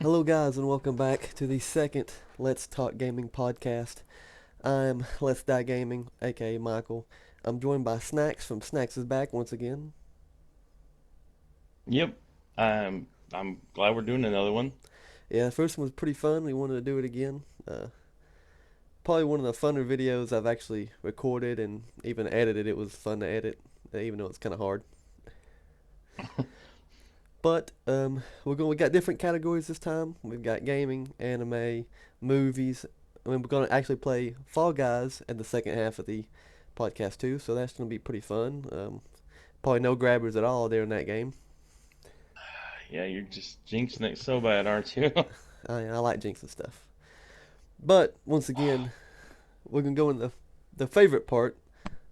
Hello, guys, and welcome back to the second Let's Talk Gaming podcast. I'm Let's Die Gaming, aka Michael. I'm joined by Snacks from Snacks is Back once again. Yep. I'm glad we're doing another one. Yeah, the first one was pretty fun. We wanted to do it again. Probably one of the funner videos I've actually recorded and even edited. It was fun to edit, even though it's kind of hard. But we got different categories this time. We've got gaming, anime, movies. I mean, we're gonna actually play Fall Guys in the second half of the podcast too, so that's gonna be pretty fun. Probably no grabbers at all there in that game. Yeah, you're just jinxing it so bad, aren't you? I like jinxing stuff. But once again, we're gonna go in the favorite part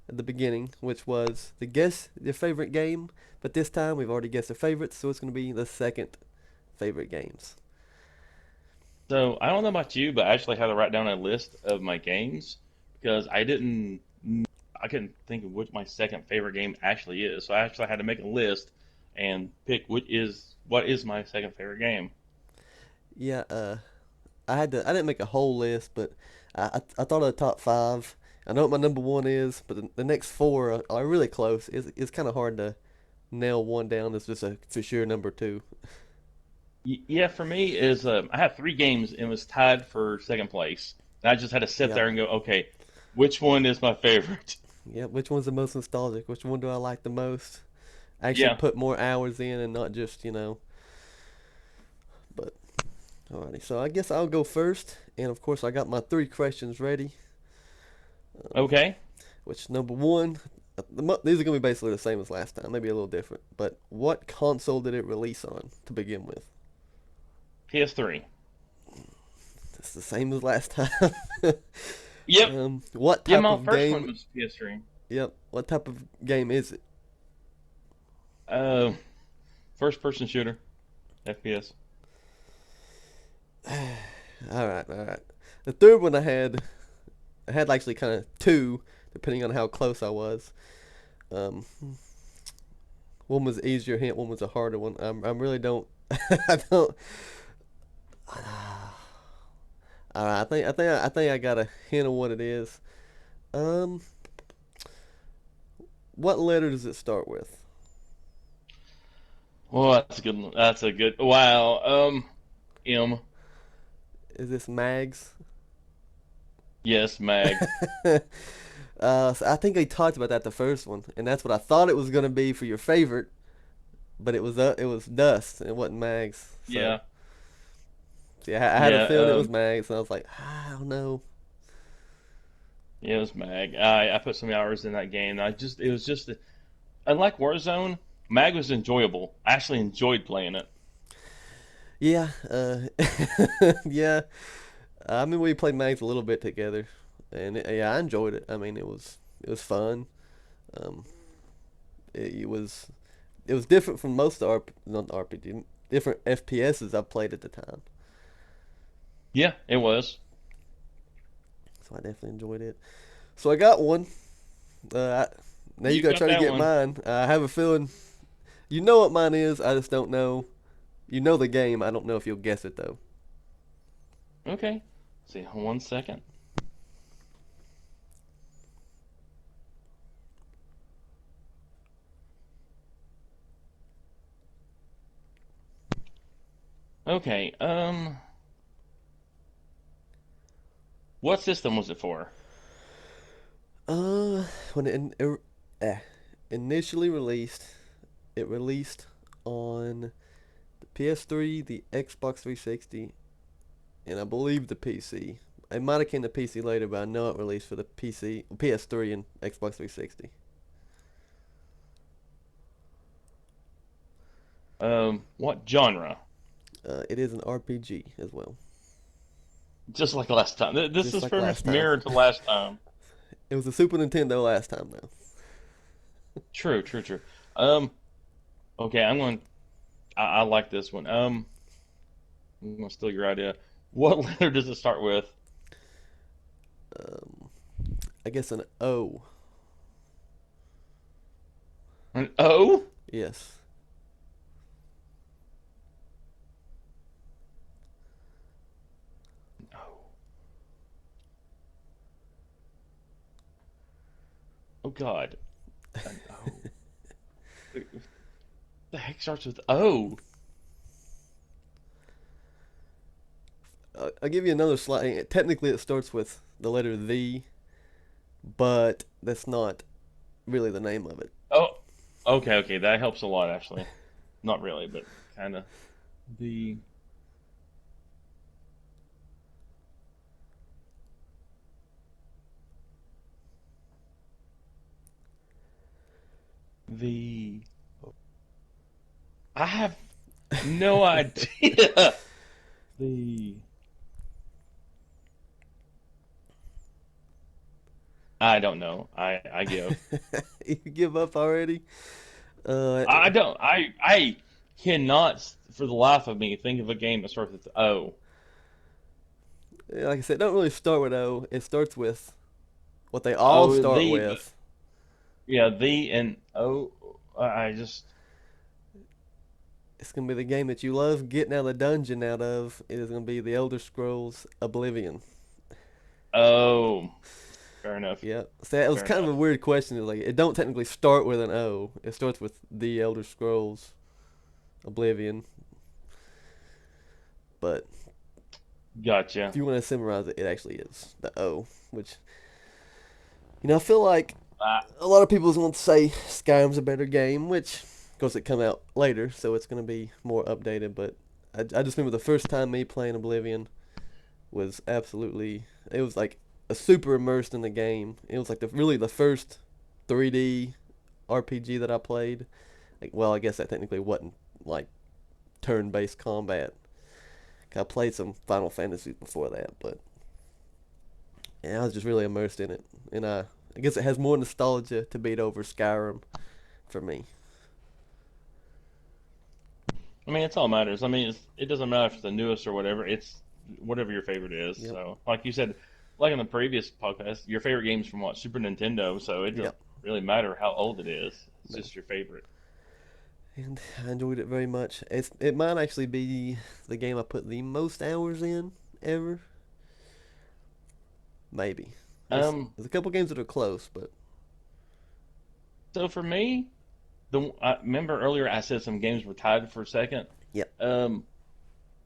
at the beginning, which was the guess your favorite game. But this time we've already guessed the favorites, so it's gonna be the second favorite games. So I don't know about you, but I actually had to write down a list of my games because I couldn't think of what my second favorite game actually is. So I actually had to make a list and pick what is my second favorite game. Yeah, I didn't make a whole list, but I thought of the top five. I know what my number one is, but the next four are really close. It's kind of hard to nail one down as just a for sure number two. Yeah, for me is I have three games and was tied for second place. And I just had to sit Yep. there and go, okay, which one is my favorite? Yep. Which one's the most nostalgic? Which one do I like the most? Actually Yeah. put more hours in and not just, But alrighty. So I guess I'll go first, and of course I got my three questions ready. Um, Okay. which number one, these are gonna be basically the same as last time, maybe a little different. But what console did it release on to begin with? PS3. It's the same as last time. Yep. What Yeah, type my of first game? one was PS3. Yep. What type of game is it? Uh, First person shooter, FPS. All right, all right. The third one I had actually kind of two, depending on how close I was. Um, one was easier hint, one was a harder one. I really don't. I don't. All right, I think I got a hint of what it is. Um, what letter does it start with? Well, that's a good. That's a good. Wow. M. Is this Mags? Yes, Mag. So I think I talked about that the first one, and that's what I thought it was gonna be for your favorite, but it was Dust. It wasn't Mags. So Yeah. see, I had a Yeah. feeling it was Mags, and I was like, I don't know. Yeah, it was Mag. I put some hours in that game. It was just unlike Warzone. Mag was enjoyable. I actually enjoyed playing it. Yeah, yeah. I mean, we played Mags a little bit together, and yeah, I enjoyed it. I mean, it was fun. Um, it was different from most not RPG, different FPSs I played at the time. Yeah, it was. So I definitely enjoyed it. So I got one. I, now you You gotta got try to that get one. mine. I have a feeling you know what mine is. I just don't know. You know the game. I don't know if you'll guess it though. Okay. See, 1 second. Okay. What system was it for? When eh, initially released, it released on the PS3, the Xbox 360, and I believe the PC. It might have came to PC later, but I know it released for the PC, PS3, and Xbox 360. What genre? It is an RPG as well, Just like last time. This just is like pretty much last time. mirrored to last time. It was a Super Nintendo last time, though. True, true, true. Um, okay, I'm going. I like this one. I'm going to steal your idea. What letter does it start with? Um, I guess an O. An O? Yes. Oh God, an O. The heck starts with O? I'll give you another slight. Technically, it starts with the letter the, but that's not really the name of it. Oh, okay, okay, that helps a lot actually. Not really, but kind of. The the I have no idea. The I don't know. I give. You give up already? Uh, I don't. I cannot for the life of me think of a game that starts with O. like I said, it don't really start with O. It starts with what they all Oh, start the but with. yeah, the and O. I just It's gonna be the game that you love getting out of the dungeon out of. It is gonna be the Elder Scrolls Oblivion. oh, fair enough. Yeah. So it was Fair kind of a enough. weird question. It's like it don't technically start with an O. It starts with the Elder Scrolls Oblivion. But if Gotcha. you want to summarize it, it actually is the O. Which I feel like Uh, a lot of people want to say Skyrim's a better game, which of course it come out later, so it's gonna be more updated. But I just remember the first time me playing Oblivion was absolutely. It was like a super immersed in the game. It was like really the first 3D RPG that I played. Like, well, I guess that technically wasn't like turn-based combat. I played some Final Fantasy before that, but yeah, I was just really immersed in it, and I guess it has more nostalgia to beat over Skyrim for me. I mean, it's all matters. I mean, it doesn't matter if it's the newest or whatever. It's whatever your favorite is. Yep, So, like you said, like in the previous podcast, your favorite game's from what Super Nintendo. So it doesn't yep. really matter how old it is. It's No. just your favorite. And I enjoyed it very much. It might actually be the game I put the most hours in ever. Maybe. Um. There's a couple games that are close, but So for me, I remember earlier I said some games were tied for a second. yep. Um.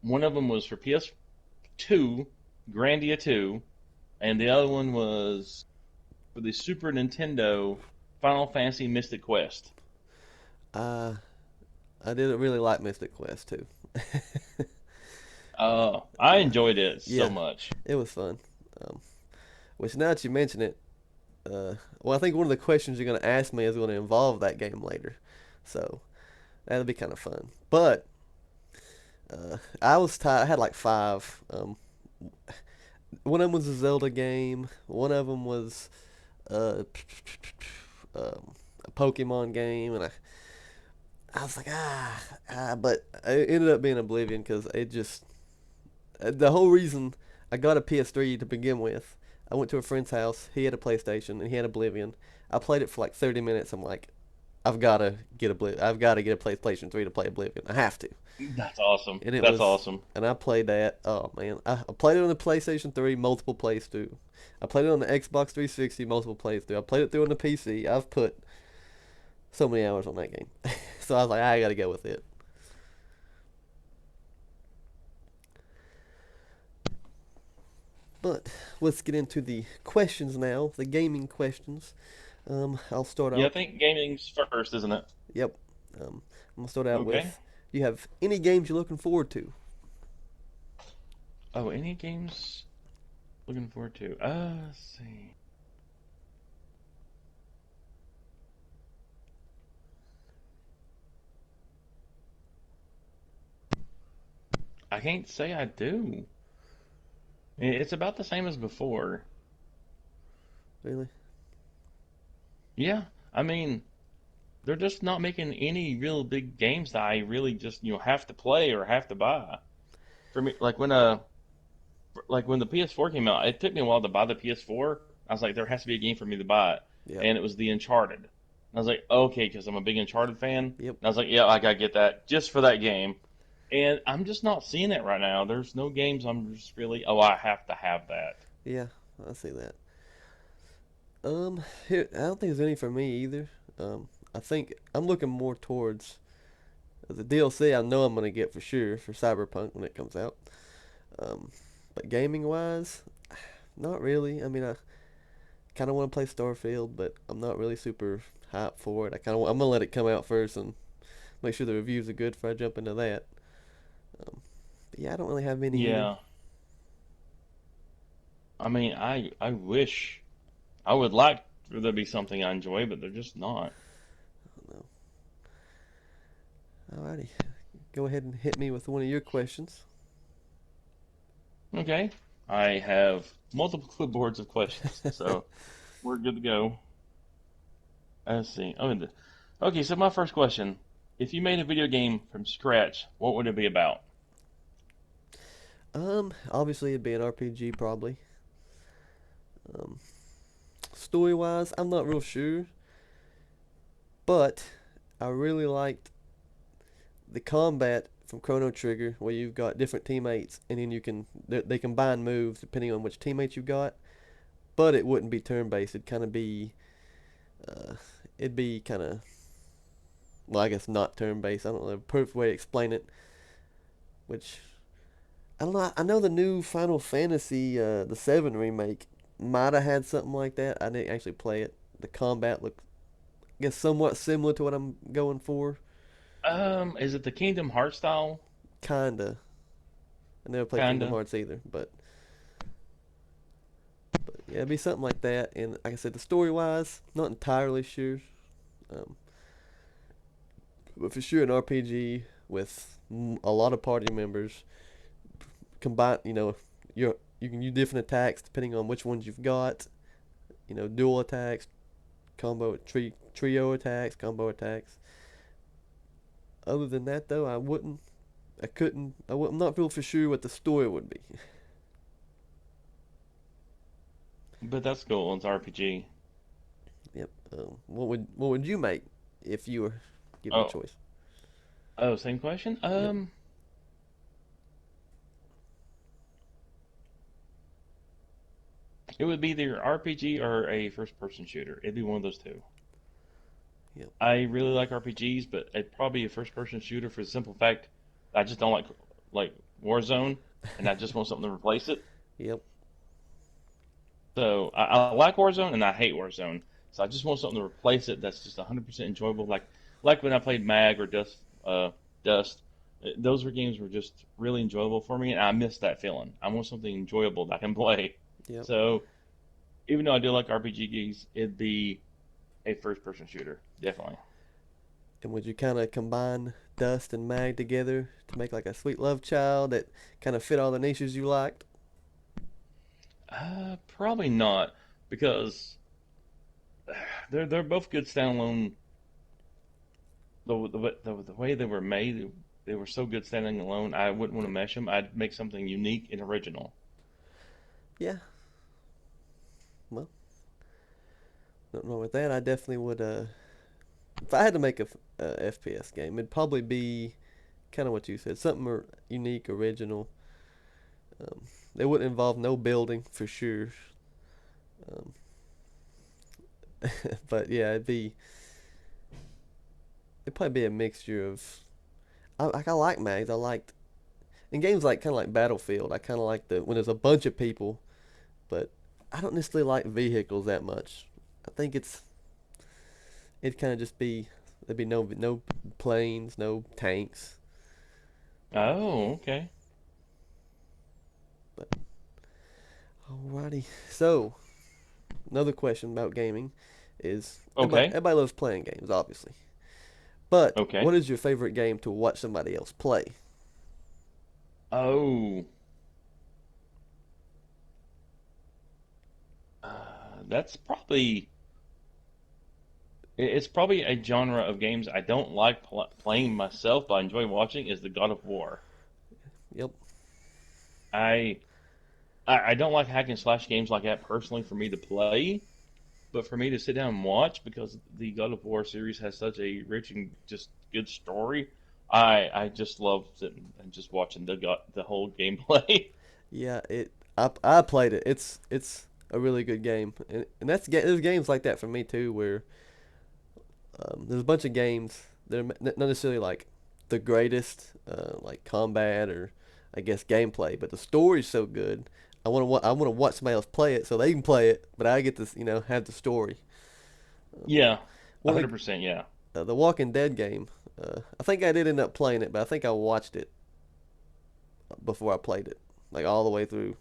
One of them was for PS2, Grandia 2, and the other one was for the Super Nintendo, Final Fantasy Mystic Quest. Uh, I didn't really like Mystic Quest too. I enjoyed it so Yeah, much. it was fun. Um, which now that you mention it, well, I think one of the questions you're going to ask me is going to involve that game later, so that'll be kind of fun. But I was tired. I had like five. One of them was a Zelda game. One of them was uh, a Pokemon game, and I was like but it ended up being Oblivion because it just the whole reason I got a PS3 to begin with. I went to a friend's house. He had a PlayStation and he had Oblivion. I played it for like 30 minutes. I'm like, I've got to get Oblivion. I've got to get a PlayStation 3 to play Oblivion. I have to. That's awesome. And it That's was, awesome. and I played that. Oh man, I played it on the PlayStation 3 multiple plays through. I played it on the Xbox 360 multiple plays through. I played it through on the PC. I've put so many hours on that game. So I was like, I got to go with it. But let's get into the questions now, the gaming questions. I'll start Yeah, I out. think gaming's first, isn't it? Yep. I'm gonna start out Okay. with. You have any games you're looking forward to? Oh, any games looking forward to? Let's see. I can't say I do. It's about the same as before. Really? Yeah, I mean, they're just not making any real big games that I really just have to play or have to buy. For me, like when the PS4 came out, it took me a while to buy the PS4. I was like, there has to be a game for me to buy it, Yep. and it was the Uncharted. And I was like, okay, because I'm a big Uncharted fan. And Yep. I was like, yeah, I gotta get that just for that game. And I'm just not seeing it right now. There's no games I'm just really, oh, I have to have that. Yeah, I see that. Here I don't think there's any for me either. I think I'm looking more towards the DLC. I know I'm gonna get for sure for Cyberpunk when it comes out. Um, but gaming wise, not really. I mean, I kind of want to play Starfield, but I'm not really super hyped for it. I'm gonna let it come out first and make sure the reviews are good before I jump into that. Um, but yeah, I don't really have many either. Yeah, I mean, I wish I would like for there to be something I enjoy, but they're just not. No. Alrighty, go ahead and hit me with one of your questions. Okay, I have multiple clipboards of questions, so we're good to go. Let's see. Okay, so my first question: if you made a video game from scratch, what would it be about? Obviously it'd be an RPG probably. Um, Story wise, I'm not real sure, but I really liked the combat from Chrono Trigger, where you've got different teammates, and then they combine moves depending on which teammates you've got. But it wouldn't be turn based. Uh, it'd be kind of, well, I guess not turn based. I don't know the perfect way to explain it. Which I don't know. I know the new Final Fantasy, the Seven remake, might have had something like that. I didn't actually play it. The combat looked, I guess, somewhat similar to what I'm going for. Is it the Kingdom Hearts style? Kinda. I never played Kingdom Kinda. Hearts either, but yeah, it'd be something like that. And like I said, the story wise, not entirely sure. Um, but for sure, an RPG with a lot of party members combine. You can use different attacks depending on which ones you've got. Dual attacks, trio attacks, combo attacks. Other than that, though, I couldn't, I'm not real for sure what the story would be. But that's cool. It's RPG. Yep. What would you make if you were given a Oh, choice? oh, same question. Yep. It would be either RPG or a first-person shooter. It'd be one of those two. Yep. I really like RPGs, but it'd probably be a first-person shooter for the simple fact I just don't like Warzone, and I just want something to replace it. Yep. So I like Warzone and I hate Warzone. So I just want something to replace it that's just 100% enjoyable. Like when I played Mag or Dust. Those were games were just really enjoyable for me, and I miss that feeling. I want something enjoyable that I can play. Yep. So even though I do like RPG games, it'd be a first-person shooter, definitely. And would you kind of combine Dust and Mag together to make like a sweet love child that kind of fit all the niches you liked? Probably not because they're both good standalone. The way they were made, they were so good standing alone. I wouldn't want to mesh them. I'd make something unique and original. Yeah. Well, nothing wrong with that. I definitely would. If I had to make a FPS game, it'd probably be kind of what you said, something unique, original. Um, it wouldn't involve no building for sure. Um, but yeah, it'd probably be a mixture of. I like mags. I liked in games like kind of like Battlefield. I kind of like the when there's a bunch of people, but I don't necessarily like vehicles that much. I think it'd kind of just be there'd be no planes, no tanks. Oh, okay, But alrighty. So another question about gaming is okay, everybody loves playing games, obviously. But okay. what is your favorite game to watch somebody else play? Oh, that's probably it's probably a genre of games I don't like playing myself, but I enjoy watching. Is the God of War. Yep. I I don't like hack and slash games like that personally for me to play, but for me to sit down and watch because the God of War series has such a rich and just good story. I just love sitting and just watching the whole gameplay. Yeah. I played it. It's a really good game, and there's games like that for me too, where there's a bunch of games that are not necessarily like the greatest, like combat or I guess gameplay, but the story's so good. I want to watch somebody else play it so they can play it, but I get to have the story. Yeah, One of 100%. Yeah. the Walking Dead game. I think I did end up playing it, but I think I watched it before I played it, like all the way through.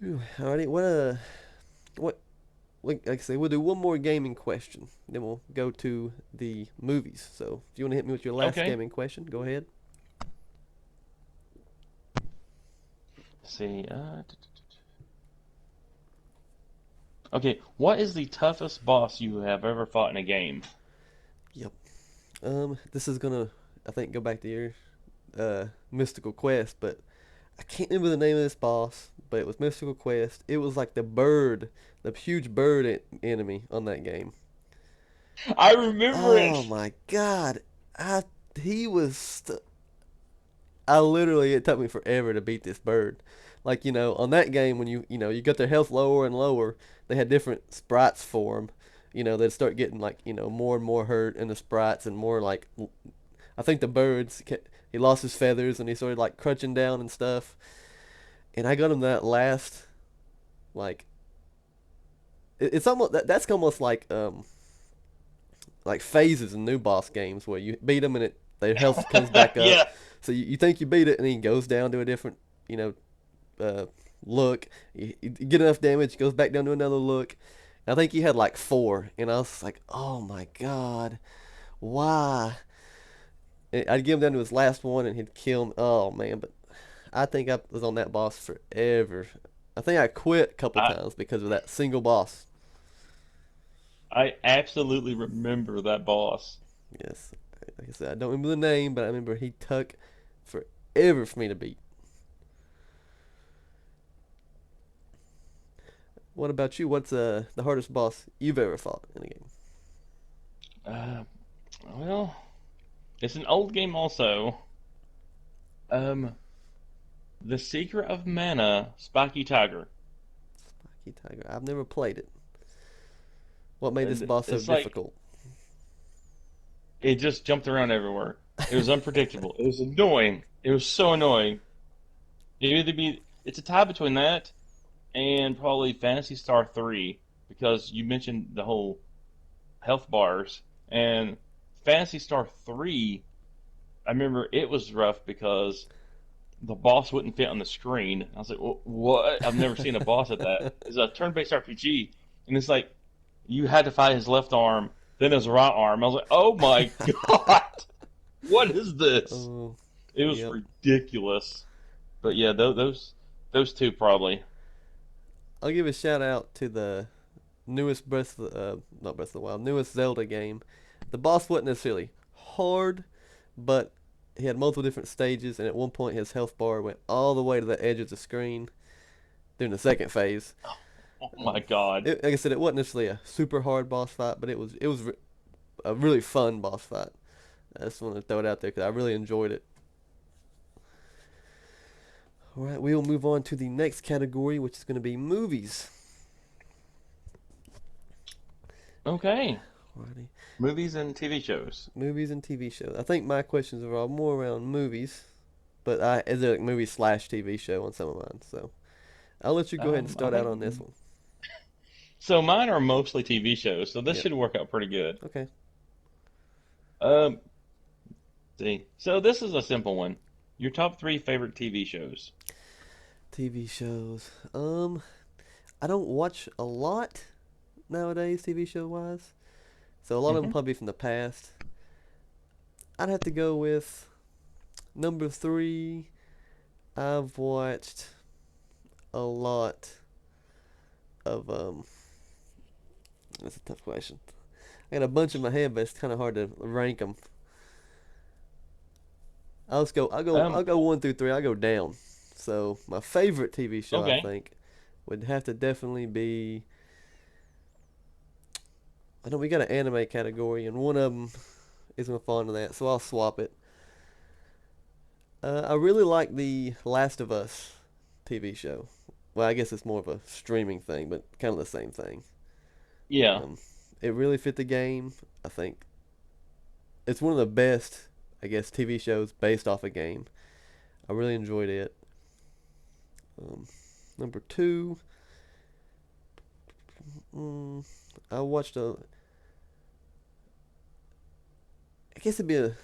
Whew, alrighty, what like I say, we'll do one more gaming question, then we'll go to the movies. So, if you want to hit me with your last Okay. gaming question, go ahead. Let's see. Okay. What is the toughest boss you have ever fought in a game? Yep. This is gonna, I think, go back to your Mystical Quest, but I can't remember the name of this boss, but it was Mystical Quest. It was like the huge bird enemy on that game. I remember Oh it. my God, I he was. I literally it took me forever to beat this bird. Like on that game when you got their health lower and lower, they had different sprites for them. They'd start getting like more and more hurt in the sprites and more like I think the birds. He lost his feathers and he started like crunching down and stuff. And I got him that last like it's almost that's almost like phases in new boss games where you beat them and their health comes back up. Yeah. So you think you beat it and then he goes down to a different you know uh, look. You get enough damage, goes back down to another look. And I think he had like four, and I was like, oh my God, why? And I'd give him down to his last one and he'd kill me. Oh man, but I think I was on that boss forever. I think I quit a couple I times because of that single boss. I absolutely remember that boss. Yes, like I said, I don't remember the name, but I remember he took forever for me to beat. What about you? What's the hardest boss you've ever fought in a game? Uh, well, it's an old game also. Um, The Secret of Mana, Spiky Tiger. Key Tiger. I've never played it. What made this And boss so it's like difficult? it just jumped around everywhere. It was unpredictable. It was annoying. It was so annoying. It's a tie between that and probably Fantasy Star 3 because you mentioned the whole health bars and Fantasy Star 3. I remember it was rough because the boss wouldn't fit on the screen. I was like, "What? I've never seen a boss at that." It's a turn-based RPG, and it's like you had to fight his left arm, then his right arm. I was like, "Oh my god, what is this?" Oh, It was yep. ridiculous. But yeah, those two probably. I'll give a shout out to the newest not Breath of the Wild, newest Zelda game. The boss wasn't necessarily hard, but he had multiple different stages, and at one point his health bar went all the way to the edge of the screen during the second phase. Oh my god. Like I said, it wasn't necessarily a super hard boss fight, but it was a really fun boss fight. I just want to throw it out there because I really enjoyed it. All right, we will move on to the next category, which is going to be movies. Okay, Alrighty. movies and TV shows. Movies and TV shows. I think my questions are all more around movies, but I is it like movie slash TV show on some of mine. So I'll let you go ahead and I start out think on this one. so. Mine are mostly TV shows, so this Yep. should work out pretty good. Okay. Um, see, so this is a simple one. Your top three favorite TV shows. TV shows. I don't watch a lot nowadays, TV show wise. So a lot of them Hmm. probably from the past. I'd have to go with number three. I've watched a lot of That's a tough question. I got a bunch in my head, but it's kind of hard to rank them. Let's go. I'll go. I'll Um, go one through three. I'll go down. So my favorite TV show, I okay. think, would have to definitely be. I know we got an anime category, and one of them is gonna fall into that. So I'll swap it. I really like the Last of Us TV show. Well, I guess it's more of a streaming thing, but kind of the same thing. Yeah. Um, it really fit the game. I think it's one of the best, I guess, TV shows based off a game. I really enjoyed it. Um, Number two, mm, I watched a. I guess it'd be a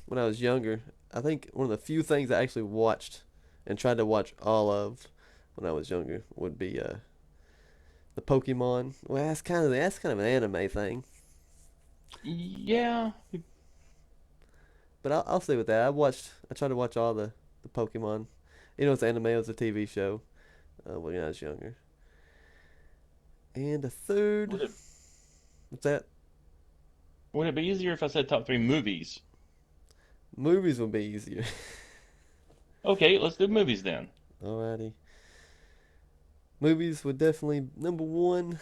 when I was younger. I think one of the few things I actually watched and tried to watch all of when I was younger would be the Pokemon. Well, that's kind of an anime thing, Yeah. but I'll stay with that. I tried to watch all the Pokemon. It's anime. It was a TV show when I was younger. And a third, Would it what's that? would it be easier if I said top three movies? Movies would be easier. Okay, let's do movies then. Alrighty, movies would definitely number one.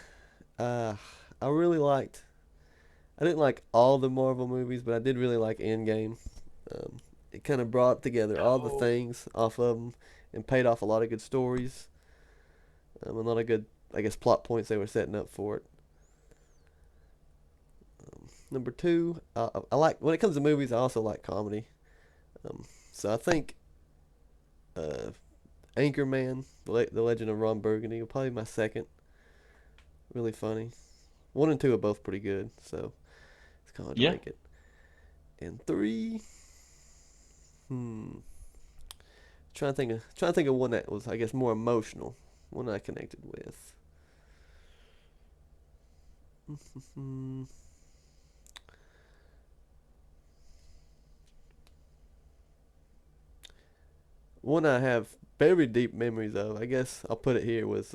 Uh, I really liked. I didn't like all the Marvel movies, but I did really like Endgame. Um, it kind of brought together all the Oh. things off of them and paid off a lot of good stories, a lot of good, I guess, plot points they were setting up for it. Number two, I like when it comes to movies. I also like comedy. Um, so I think uh, Anchorman, the Legend of Ron Burgundy, will probably be my second. Really funny. One and two are both pretty good, so it's kind of hard to Yeah. rank it. And three, hmm, trying to think of one that was, I guess, more emotional, one I connected with. Hmm, one I have very deep memories of. I guess I'll put it here was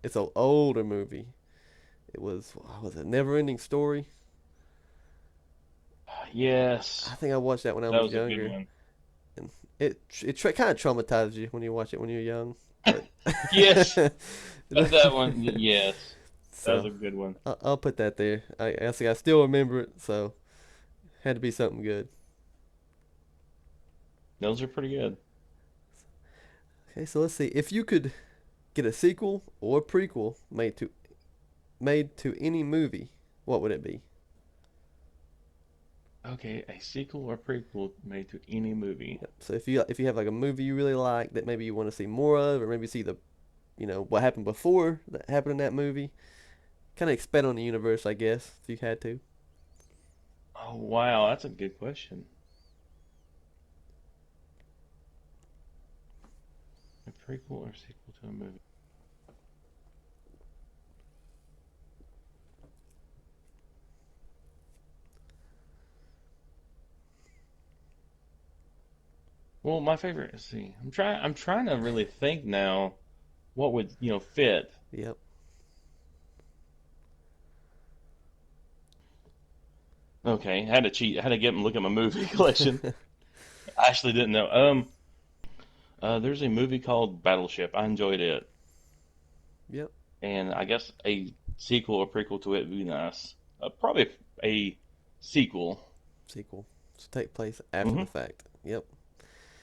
it's an older movie. It was a Never Ending Story. Yes. I think I watched that when I That was was a good younger, one. and kind of traumatizes you when you watch it when you're young. But Yes. That one. Yes. That was so a good one. I'll put that there. I see. I still remember it, so had to be something good. Those are pretty good. Okay, so let's see. If you could get a sequel or a prequel made to any movie, what would it be? Okay, a sequel or prequel made to any movie. Yep. So if you have like a movie you really like that maybe you want to see more of, or maybe see what happened before that happened in that movie, kind of expand on the universe, I guess, if you had to. Oh, wow, that's a good question. A prequel or sequel to a movie? Well, my favorite, let's see. I'm trying to really think now what would, fit. Yep. Okay, had to cheat. I had to get and look at my movie collection. I actually didn't know. There's a movie called Battleship. I enjoyed it, Yep. and I guess a sequel or prequel to it would be nice. Probably a sequel. Sequel to take place after the Hmm. fact. Yep.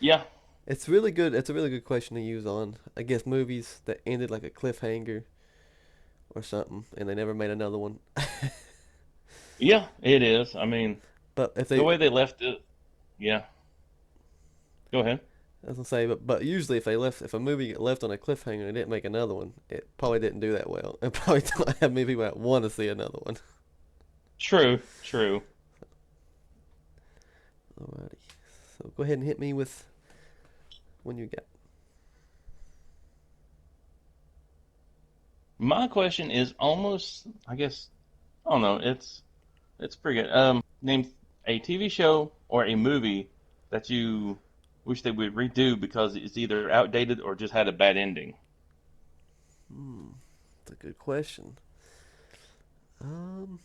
Yeah, It's really good. It's a really good question to use on, I guess, movies that ended like a cliffhanger or something, and they never made another one. yeah, it is. I mean, But if the they, way they left it. Yeah, go ahead. as I say, but usually if a movie get left on a cliffhanger and didn't make another one, it probably didn't do that well. It probably don't have many people that want to see another one. True, true. Alrighty. So go ahead and hit me with when you got. My question is almost, I guess, I don't know. It's pretty good. Name a TV show or a movie that you wish they would redo because it's either outdated or just had a bad ending. Hmm, that's a good question. Um,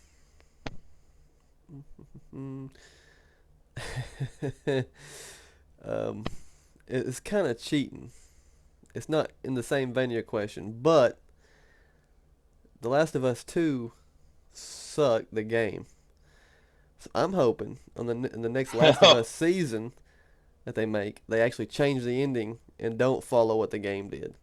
hmm, um, it's kind of cheating. It's not in the same vein of your question, but The Last of Us 2 sucked the game. So I'm hoping in the next Last of Us season that they make, they actually change the ending and don't follow what the game did.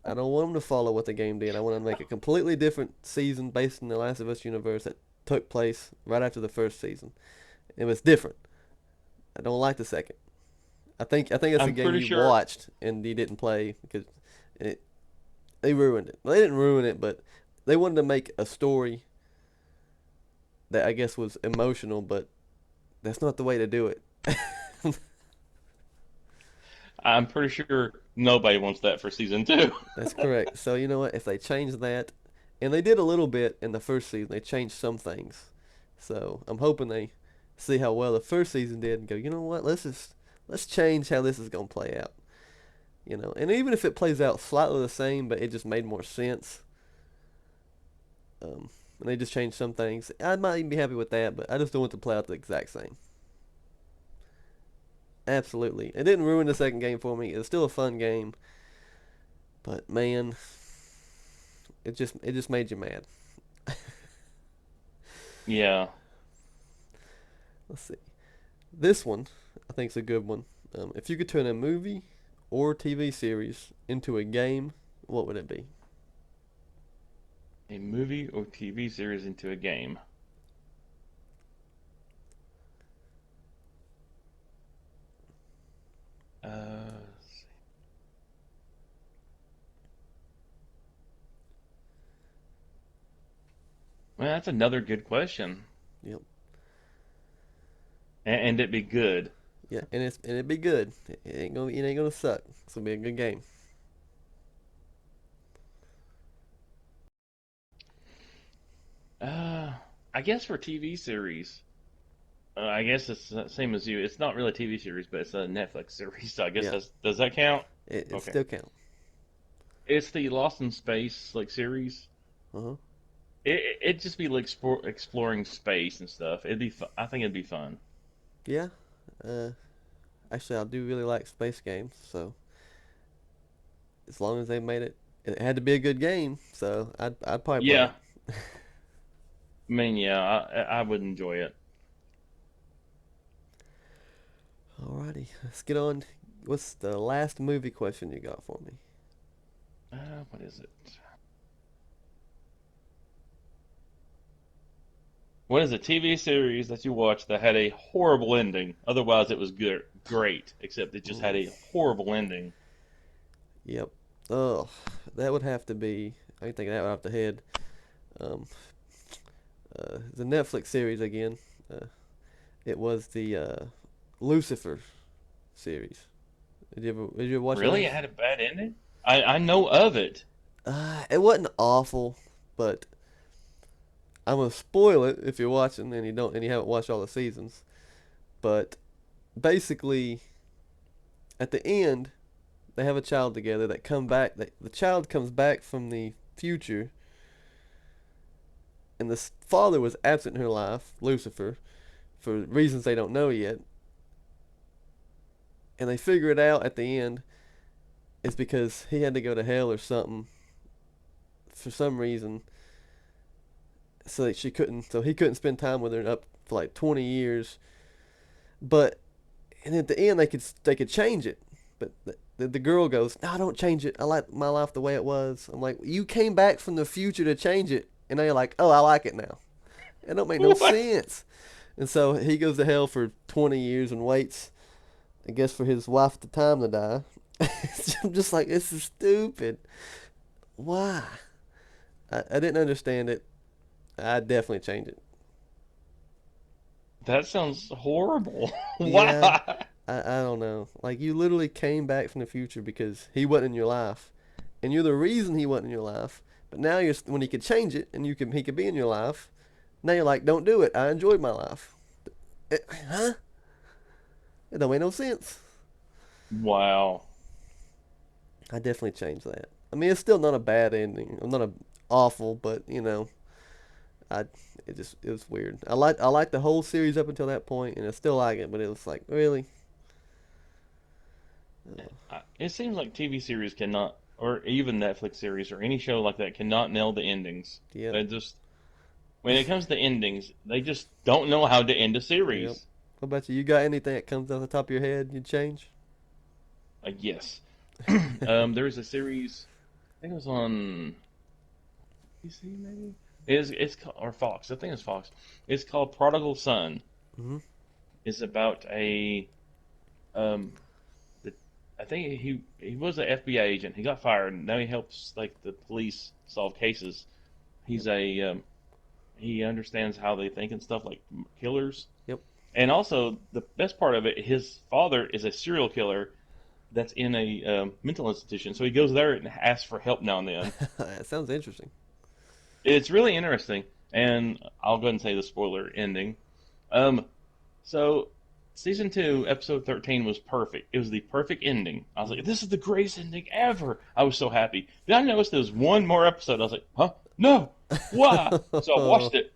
I don't want them to follow what the game did. I want to make a completely different season based in the Last of Us universe that took place right after the first season. It was different. I don't like the second. I think it's a I'm game pretty you sure. watched and you didn't play because it they ruined it. Well, they didn't ruin it, but they wanted to make a story that I guess was emotional, but that's not the way to do it. I'm pretty sure nobody wants that for season two. That's correct. So you know what? If they change that, and they did a little bit in the first season, they changed some things. So I'm hoping they see how well the first season did and go, you know what? Let's change how this is gonna play out. And even if it plays out slightly the same, but it just made more sense, and they just changed some things, I might even be happy with that. But I just don't want it to play out the exact same. Absolutely, it didn't ruin the second game for me. It's still a fun game, but man, it just made you mad. Yeah. Let's see. This one, I think, is a good one. If you could turn a movie or TV series into a game, what would it be? A movie or TV series into a game. Let's see. Well, that's another good question. Yep. And it'd be good. Yeah, and it'd be good. It ain't gonna suck. It's gonna be a good game. Uh, I guess for TV series, I guess it's the same as you. It's not really a TV series, but it's a Netflix series. So I guess Yeah, does that count? it Okay. still count. It's the Lost in Space like series. Uh huh. It'd just be like exploring space and stuff. It'd be I think it'd be fun. Yeah. Uh, Actually, I do really like space games. So as long as they made it, it had to be a good game. So I'd probably play Yeah. it. I mean, yeah, I would enjoy it. Alrighty, let's get on. What's the last movie question you got for me? What is it? What is a TV series that you watched that had a horrible ending? Otherwise, it was good, great, except it just had Mm, a horrible ending. yep. Oh, that would have to be. I ain't thinking that right off the head. Um, the Netflix series again. Uh, it was the Lucifer series. Did you ever watch Really? those? It had a bad ending? I know of it. It wasn't awful, but I'm gonna spoil it if you're watching and you haven't watched all the seasons. But basically, at the end, they have a child together that come back. The child comes back from the future, and the father was absent in her life, Lucifer, for reasons they don't know yet. And they figure it out at the end. It's because he had to go to hell or something for some reason, so that she couldn't. So he couldn't spend time with her up for like 20 years. But and at the end, they could change it. But the girl goes, "No, don't change it. I like my life the way it was." I'm like, "You came back from the future to change it," and now you're like, "Oh, I like it now." It don't make no What? sense. And so he goes to hell for 20 years and waits, I guess, for his wife at the time to die. I'm just like, this is stupid. Why? I didn't understand it. I'd definitely change it. That sounds horrible. Yeah, Why? I don't know. Like, you literally came back from the future because he wasn't in your life, and you're the reason he wasn't in your life. But now when he could change it and he could be in your life. Now you're like, don't do it. I enjoyed my life. Huh? It don't make no sense. Wow. I definitely changed that. I mean, it's still not a bad ending. Not a awful, but I it was weird. I liked the whole series up until that point, and I still like it. But it was like, really? Oh, It seems like TV series cannot, or even Netflix series or any show like that, cannot nail the endings. yep, They just, when it comes to endings, they just don't know how to end a yep. series. What about you? You got anything that comes off the top of your head you'd change? Yes. There's a series. I think it was on PC maybe. Or Fox. I think it's Fox. It's called Prodigal Son. Hmm. It's about um the, I think he was an FBI agent. He got fired, and now he helps like the police solve cases. Yep. He's a he understands how they think and stuff like killers. Yep. And also the best part of it, his father is a serial killer that's in a mental institution. So he goes there and asks for help now and then. That sounds interesting. It's really interesting, and I'll go ahead and say the spoiler ending. Um, so season two, episode 13 was perfect. It was the perfect ending. I was like, Hmm. this is the greatest ending ever. I was so happy. Then I noticed there was one more episode. I was like, huh? No. Why? So I watched it,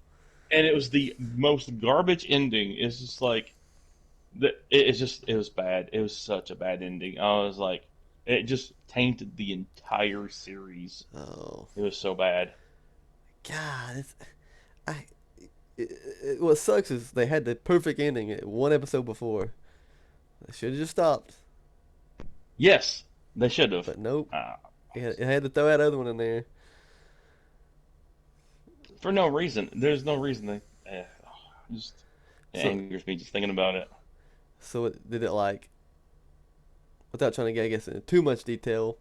and it was the most garbage ending. It's just like it was bad. It was such a bad ending. I was like, it just tainted the entire series. Oh It was so bad. God, I. What sucks is they had the perfect ending at one episode before. They should have just stopped, Yes, they should have. but nope. Uh, It had to throw that other one in there. for no reason. There's no reason they. Just it So, angers me just thinking about it. did it like without trying to get I guess into too much detail?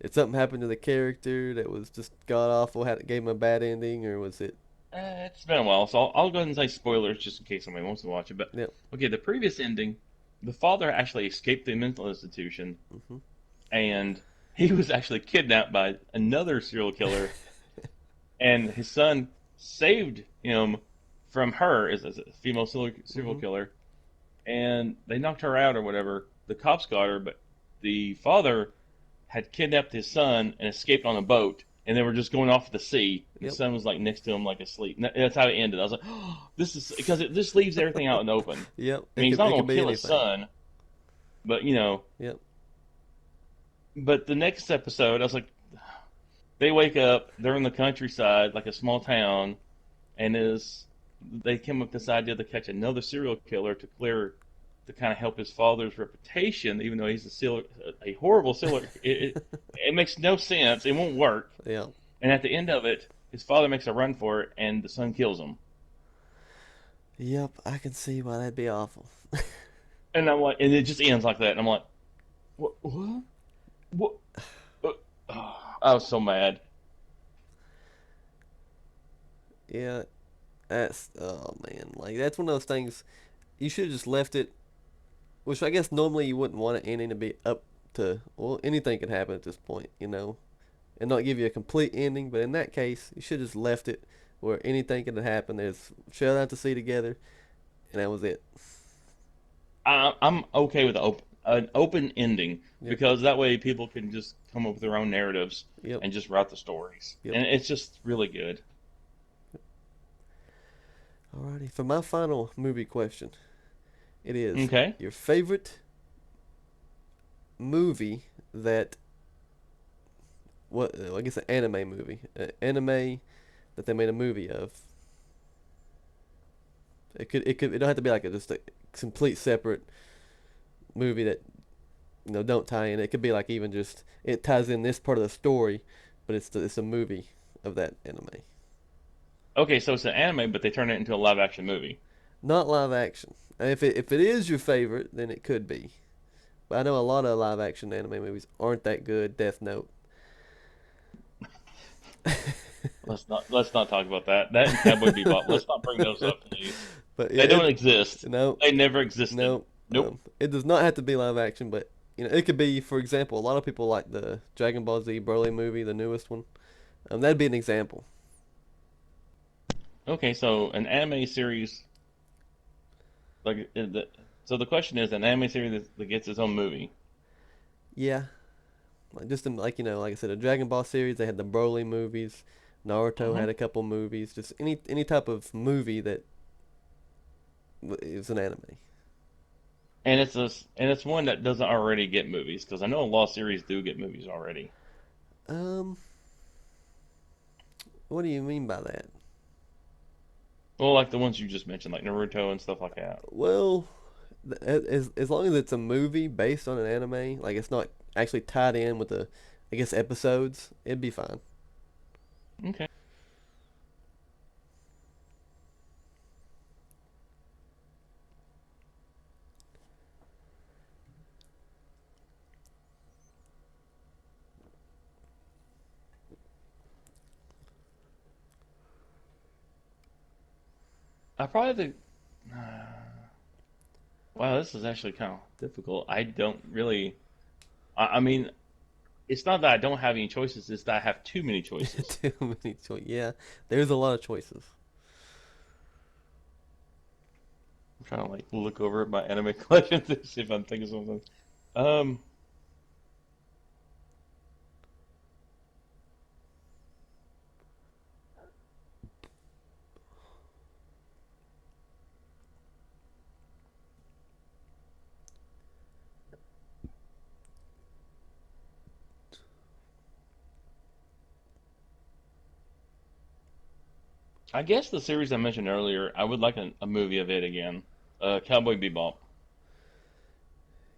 Did something happen to the character that was just god awful? Had it gave him a bad ending, or was it? It's been a while, so I'll go ahead and say spoilers just in case somebody wants to watch it. But Yep. okay, the previous ending, the father actually escaped the mental institution, Hmm. and he was actually kidnapped by another serial killer, and his son saved him from her as a female serial Hmm. killer, and they knocked her out or whatever. The cops got her, but the father had kidnapped his son and escaped on a boat, and they were just going off to the sea. And the Yep. son was like next to him, like asleep. And that's how it ended. I was like, oh, this is because it just leaves everything out in the open. Yep. I mean, he's not It could going to be kill his anything. son, but you know. Yep. But the next episode, I was like, they wake up, they're in the countryside, like a small town, and is they came up with this idea to catch another serial killer to kind of help his father's reputation, even though he's a horrible serial. It makes no sense. It won't work. Yep. And at the end of it, his father makes a run for it, and the son kills him. Yep. I can see why that'd be awful. And I'm like, and it just ends like that. And I'm like, what? What? What? I was so mad. Yeah. That's oh man. Like that's one of those things. You should have just left it. Which I guess normally you wouldn't want an ending to be up to. Well, anything could happen at this point, and not give you a complete ending. But in that case, you should have just left it where anything could happen. There's shut out to sea together, and that was it. I'm okay with an open ending Yep. because that way people can just come up with their own narratives Yep. and just write the stories, Yep. and it's just really good. Alrighty. For my final movie question, it is Okay. your favorite movie that what I guess an anime movie, an anime that they made a movie of. It don't have to be like just a complete separate movie that don't tie in. It could be like even just it ties in this part of the story, but it's a movie of that anime, Okay, so it's an anime, but they turn it into a live action movie. not live action. And if it is your favorite, then it could be. But I know a lot of live action anime movies aren't that good. Death Note. Let's not talk about that. That and Cowboy Bebop. Let's not bring those up, please. But yeah, They don't exist. no, They never existed. no, Nope. it does not have to be live action. But it could be. For example, a lot of people like the Dragon Ball Z Broly movie, the newest one. That'd be an example. Okay, so an anime series like so the question is an anime series that gets its own movie. Yeah, like just like I said, a Dragon Ball series. They had the Broly movies. Naruto Uh-huh. had a couple movies. Just any type of movie that is an anime. And it's one that doesn't already get movies because I know a lot of series do get movies already. Um, what do you mean by that? Well, like the ones you just mentioned, like Naruto and stuff like that. Well, as long as it's a movie based on an anime, like it's not actually tied in with the, I guess, episodes, it'd be fine. Okay. I probably wow, this is actually kind of difficult. I don't really. I mean, it's not that I don't have any choices. It's that I have too many choices. Too many choices. Yeah, there's a lot of choices. I'm trying to like look over my anime collection to see if I'm thinking of something. Um, I guess the series I mentioned earlier, I would like a movie of it again. Cowboy Bebop,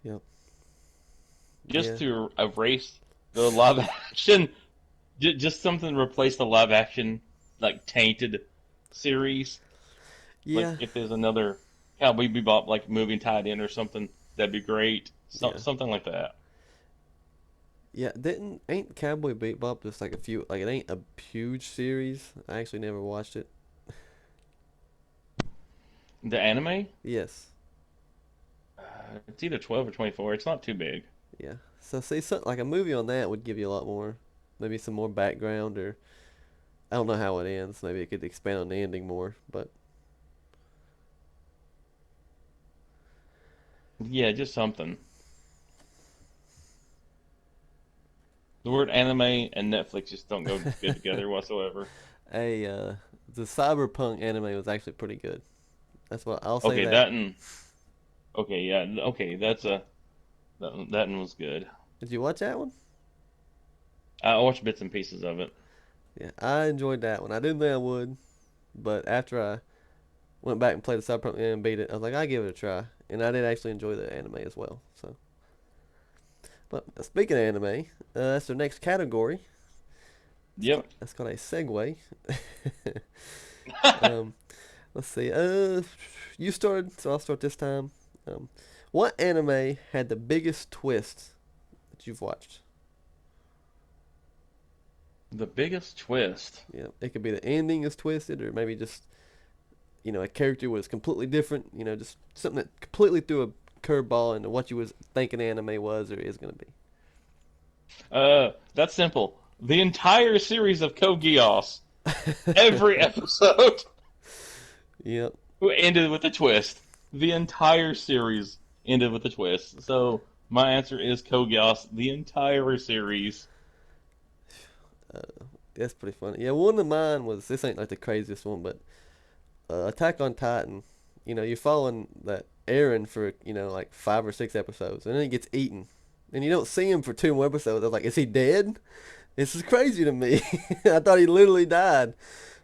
Yep. just Yeah. to erase the live action, just something to replace the live action like tainted series. Like Yeah. if there's another Cowboy Bebop like movie tied in or something, that'd be great. Yeah. Something like that. Yeah. Didn't ain't Cowboy Bebop just like a few, like it ain't a huge series. I actually never watched it. The anime, Yes. it's either 12 or 24. It's not too big. Yeah. So see, something like a movie on that would give you a lot more, maybe some more background, or I don't know how it ends. Maybe it could expand on the ending more. But Yeah, just something. The word anime and Netflix just don't go good together whatsoever. a the Cyberpunk anime was actually pretty good. That's what I'll say Okay, that. okay, yeah, okay, that one was good. Did you watch that one? I watched bits and pieces of it. Yeah, I enjoyed that one. I didn't think I would, but after I went back and played the Cyberpunk and beat it, I was like, I give it a try, and I did actually enjoy the anime as well. So, but speaking of anime, that's the next category. Yep. That's called a segue. um, let's see. You started, so I'll start this time. Um, what anime had the biggest twist that you've watched? The biggest twist. Yeah, it could be the ending is twisted, or maybe just a character was completely different. Just something that completely threw a curveball into what you was thinking anime was or is gonna be. That's simple. The entire series of Code Geass, every episode Yep. ended with a twist. The entire series ended with a twist. So my answer is Code Geass, the entire series. That's pretty funny. Yeah, one of mine was, this ain't like the craziest one, but Attack on Titan. You're following that Aaron for like 5 or 6 episodes, and then he gets eaten, and you don't see him for 2 more episodes. I was like, is he dead? This is crazy to me. I thought he literally died.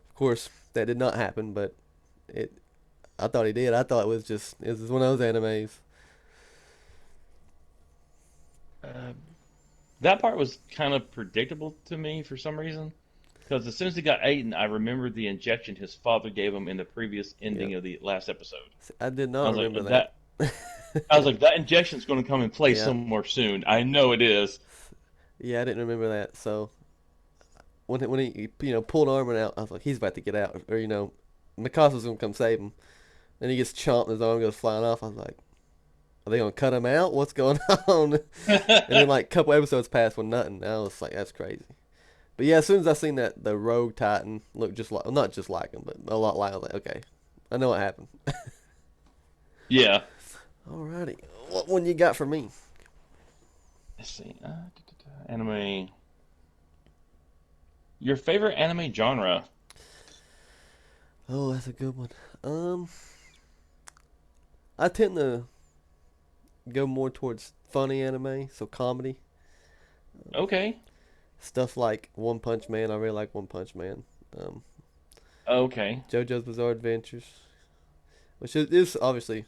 Of course, that did not happen, but it. I thought he did. I thought it was one of those animes. Uh, that part was kind of predictable to me for some reason. Because as soon as he got eaten, I remembered the injection his father gave him in the previous Yep. ending of the last episode. I did I not was like, remember that. that. I was like, that injection's going to come in play Yeah. somewhere soon. I know it is. Yeah, I didn't remember that. So when he pulled Armin out, I was like, he's about to get out, or Mikasa's gonna come save him. Then he gets chomped, and his arm goes flying off. I was like, are they gonna cut him out? What's going on? And then like a couple episodes passed with nothing. I was like, that's crazy. But yeah, as soon as I seen that the Rogue Titan looked just like, well, not just like him, but a lot like, I was like, okay, I know what happened. Yeah. Alrighty, what one you got for me? Let's see. Anime. Your favorite anime genre? Oh, that's a good one. Um, I tend to go more towards funny anime, so comedy. Okay. Stuff like One Punch Man. I really like One Punch Man. Um, Okay. JoJo's Bizarre Adventures, which is obviously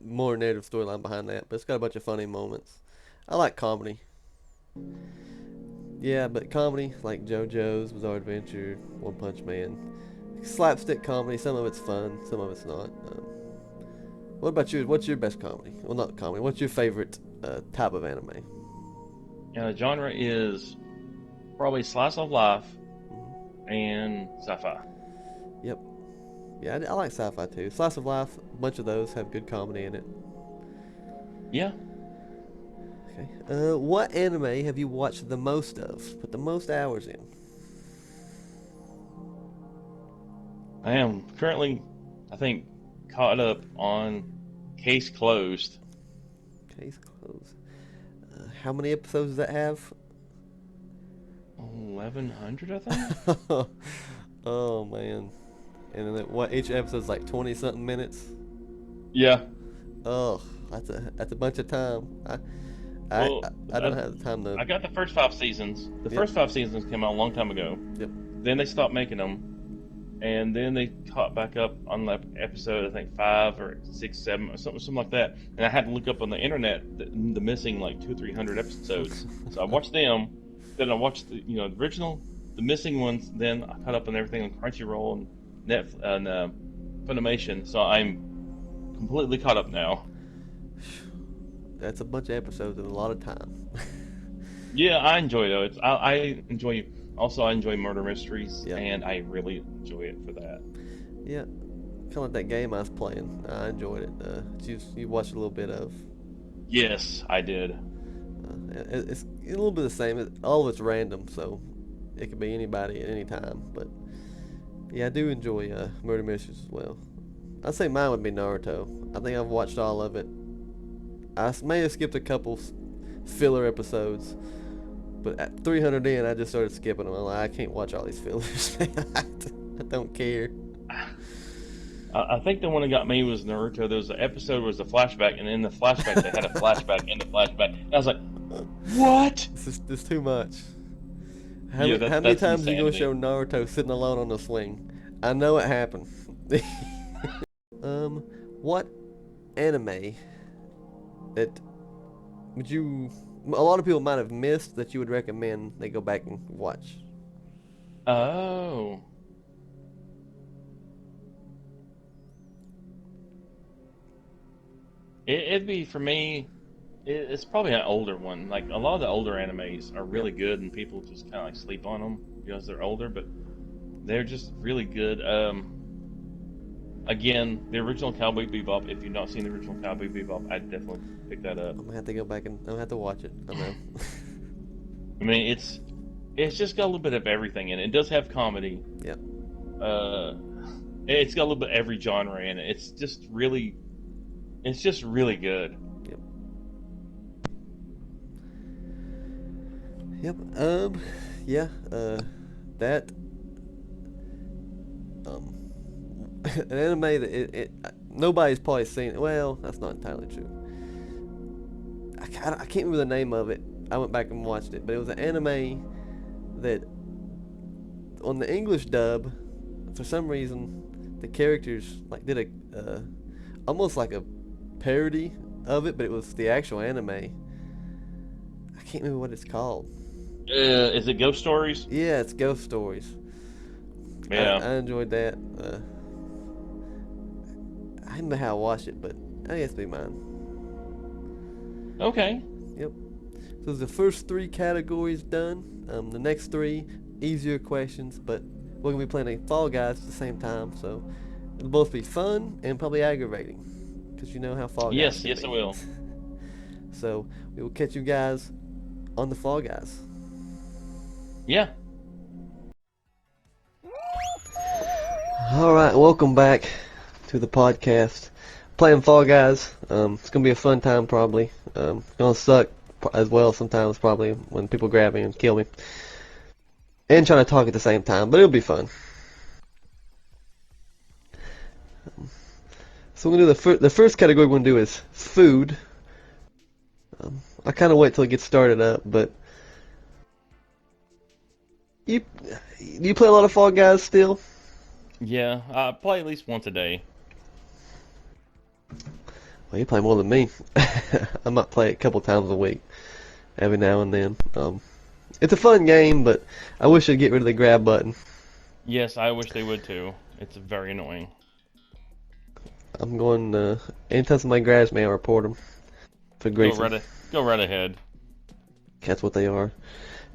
more narrative storyline behind that, but it's got a bunch of funny moments. I like comedy. Yeah, but comedy like JoJo's Bizarre Adventure, One Punch Man, slapstick comedy. Some of it's fun, some of it's not. What about you? What's your best comedy? Well, not comedy. What's your favorite type of anime? The genre is probably slice of life Hmm. and sci-fi. Yep. Yeah, I like sci-fi too. Slice of life. A bunch of those have good comedy in it. Yeah, Okay. What anime have you watched the most of? Put the most hours in. I am currently, I think, caught up on Case Closed. Case closed. How many episodes does that have? 1100, I think. Oh man. And then what? Each episode's like 20 something minutes. Yeah. Oh, that's a bunch of time. I Well, I don't have the time to. I got the first 5 seasons. The Yep. first 5 seasons came out a long time ago. Yep. Then they stopped making them, and then they caught back up on like episode I think 5 or 6, 7 or something like that. And I had to look up on the internet the missing like 200 or 300 episodes. So I watched them. Then I watched the original, the missing ones. Then I caught up on everything on Crunchyroll and Netflix and Funimation. So I'm completely caught up now. That's a bunch of episodes and a lot of time. Yeah, I enjoy it though. I enjoy. Also, I enjoy murder mysteries, Yeah. and I really enjoy it for that. Yeah. Kind of like that game I was playing. I enjoyed it. You watched a little bit of. Yes, I did. It's a little bit the same. All of it's random, so it could be anybody at any time. But yeah, I do enjoy murder mysteries as well. I'd say mine would be Naruto. I think I've watched all of it. May have skipped a couple filler episodes, but at 300 in, I just started skipping them. I'm like, I can't watch all these fillers. I don't care. I think the one that got me was Naruto. There was an episode was a flashback, and in the flashback they had a flashback in the flashback. And I was like, "What?" This is too much. Yeah, How many that's times are you gonna insanity. show Naruto sitting alone on the swing? I know it happened. um, what anime that would you? A lot of people might have missed that you would recommend they go back and watch. Oh, it'd be for me. It's probably an older one. Like a lot of the older animes are Yep. really good, and people just kind of like sleep on them because they're older, but they're just really good. Again, the original Cowboy Bebop. If you've not seen the original Cowboy Bebop, I'd definitely pick that up. I'm gonna have to go back and I'm gonna have to watch it. I know. I mean, it's just got a little bit of everything in it. It does have comedy. Yep. Uh, it's got a little bit of every genre in it. It's just really good. Yep. Yep. Yeah. That. Um. An anime that nobody's probably seen it. Well, that's not entirely true. I can't remember the name of it. I went back and watched it, but it was an anime that on the English dub, for some reason, the characters like did a almost like a parody of it, but it was the actual anime. I can't remember what it's called. Is it Ghost Stories? Yeah, it's Ghost Stories. Yeah. I enjoyed that. I don't know how I watched it, but I guess it'd be mine. Okay. Yep. So the first three categories done. The next three easier questions, but we're gonna be playing Fall Guys at the same time, so it'll both be fun and probably aggravating, because you know how Fall Guys Yes, can yes, I be. will. So we will catch you guys on the Fall Guys. Yeah. All right, welcome back to the podcast. Playing Fall Guys. It's gonna be a fun time probably. It's gonna suck as well sometimes probably when people grab me and kill me, and trying to talk at the same time, but it'll be fun. So we're gonna do the first category we're gonna do is food. I kind of wait till it gets started up, but you you play a lot of Fall Guys still? Yeah. I play at least once a day. Well, you play more than me. I might play it a couple times a week, every now and then. It's a fun game, but I wish they'd get rid of the grab button. Yes, I wish they would too. It's very annoying. I'm going anytime somebody grabs me, I'll report them for greasing. Go right ahead. That's what they are.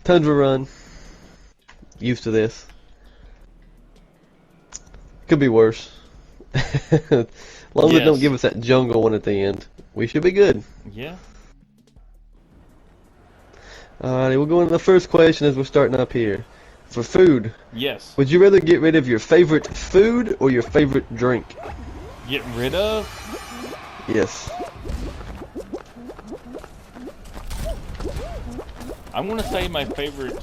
Tundra run. Used to this. Could be worse. As long as they don't Yes. give us that jungle one at the end, we should be good. Yeah. Alrighty, we'll go into the first question as we're starting up here. For food, Yes. would you rather get rid of your favorite food or your favorite drink? Get rid of? Yes. I'm gonna say my favorite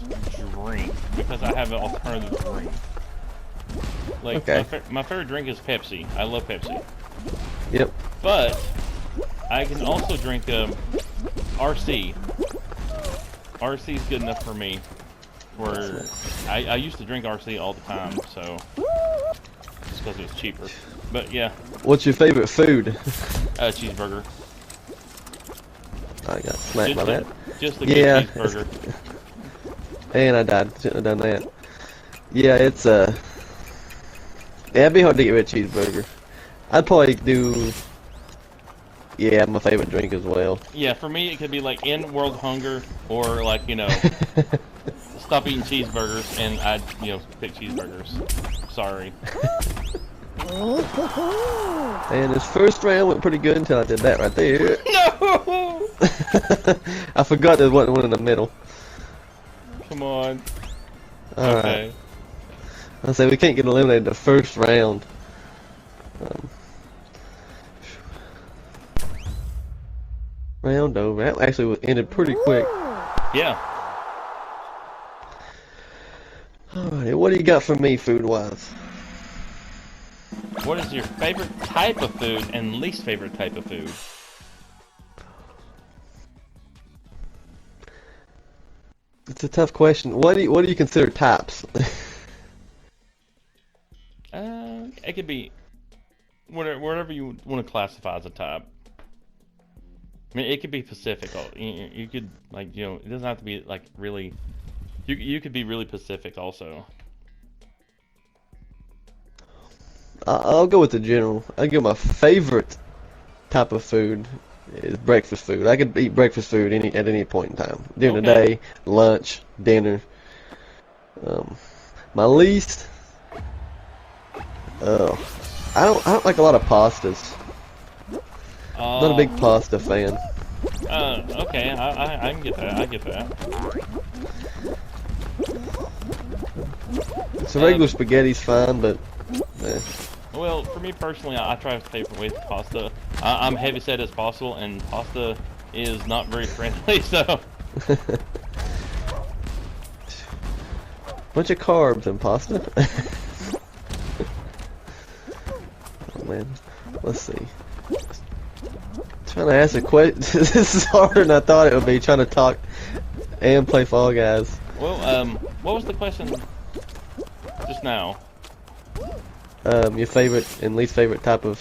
drink because I have an alternative drink. Like Okay. my favorite drink is Pepsi. I love Pepsi. Yep. But I can also drink RC. RC is good enough for me. Where I used to drink RC all the time, so just because it was cheaper. But yeah, What's your favorite food? cheeseburger. I got smacked by that. Just a good Yeah. cheeseburger. And I died. Shouldn't have done that. Yeah, it's yeah, it'd be hard to get rid of cheeseburger. I'd probably do. Yeah, my favorite drink as well. Yeah, for me it could be like end world hunger or like stop eating cheeseburgers and I'd pick cheeseburgers. Sorry. And this first round went pretty good until I did that right there. No! I forgot there wasn't one in the middle. Come on. Alright. Okay. I say we can't get eliminated the first round. Round over. That actually ended pretty quick. Yeah. Alright, what do you got for me food-wise? What is your favorite type of food and least favorite type of food? It's a tough question. What do you consider types? It could be whatever you want to classify as a type. I mean, it could be Pacific. You could it doesn't have to be like really. You could be really Pacific also. I'll go with the general. I'll go my favorite type of food is breakfast food. I could eat breakfast food at any point in time. During the Okay. day, lunch, dinner. My least I don't like a lot of pastas. Not a big pasta fan. Okay, I can get that. I get that. So regular spaghetti's fine, but Well, for me personally, I try to stay away from pasta. I'm heavy set as possible, and pasta is not very friendly. So bunch of carbs and pasta. Oh man, let's see. Trying to ask a question. This is harder than I thought it would be. Trying to talk and play Fall Guys. well, what was the question just now? Your favorite and least favorite type of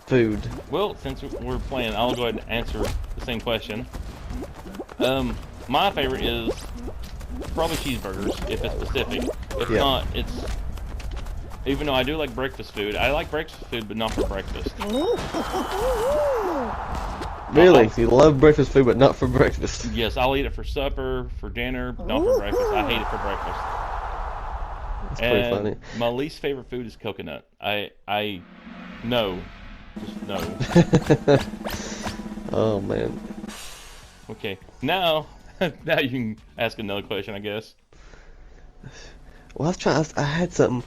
food. Well, since we're playing, I'll go ahead and answer the same question. My favorite is probably cheeseburgers, if it's Pacific. If Yeah. not, it's... Even though I do like breakfast food, I like breakfast food, but not for breakfast. Really? You love breakfast food, but not for breakfast. Yes, I'll eat it for supper, for dinner, but not for breakfast. I hate it for breakfast. That's pretty And funny. my least favorite food is coconut. No. Just no. Oh man. Okay, now you can ask another question, I guess. Well, I was trying. I had something.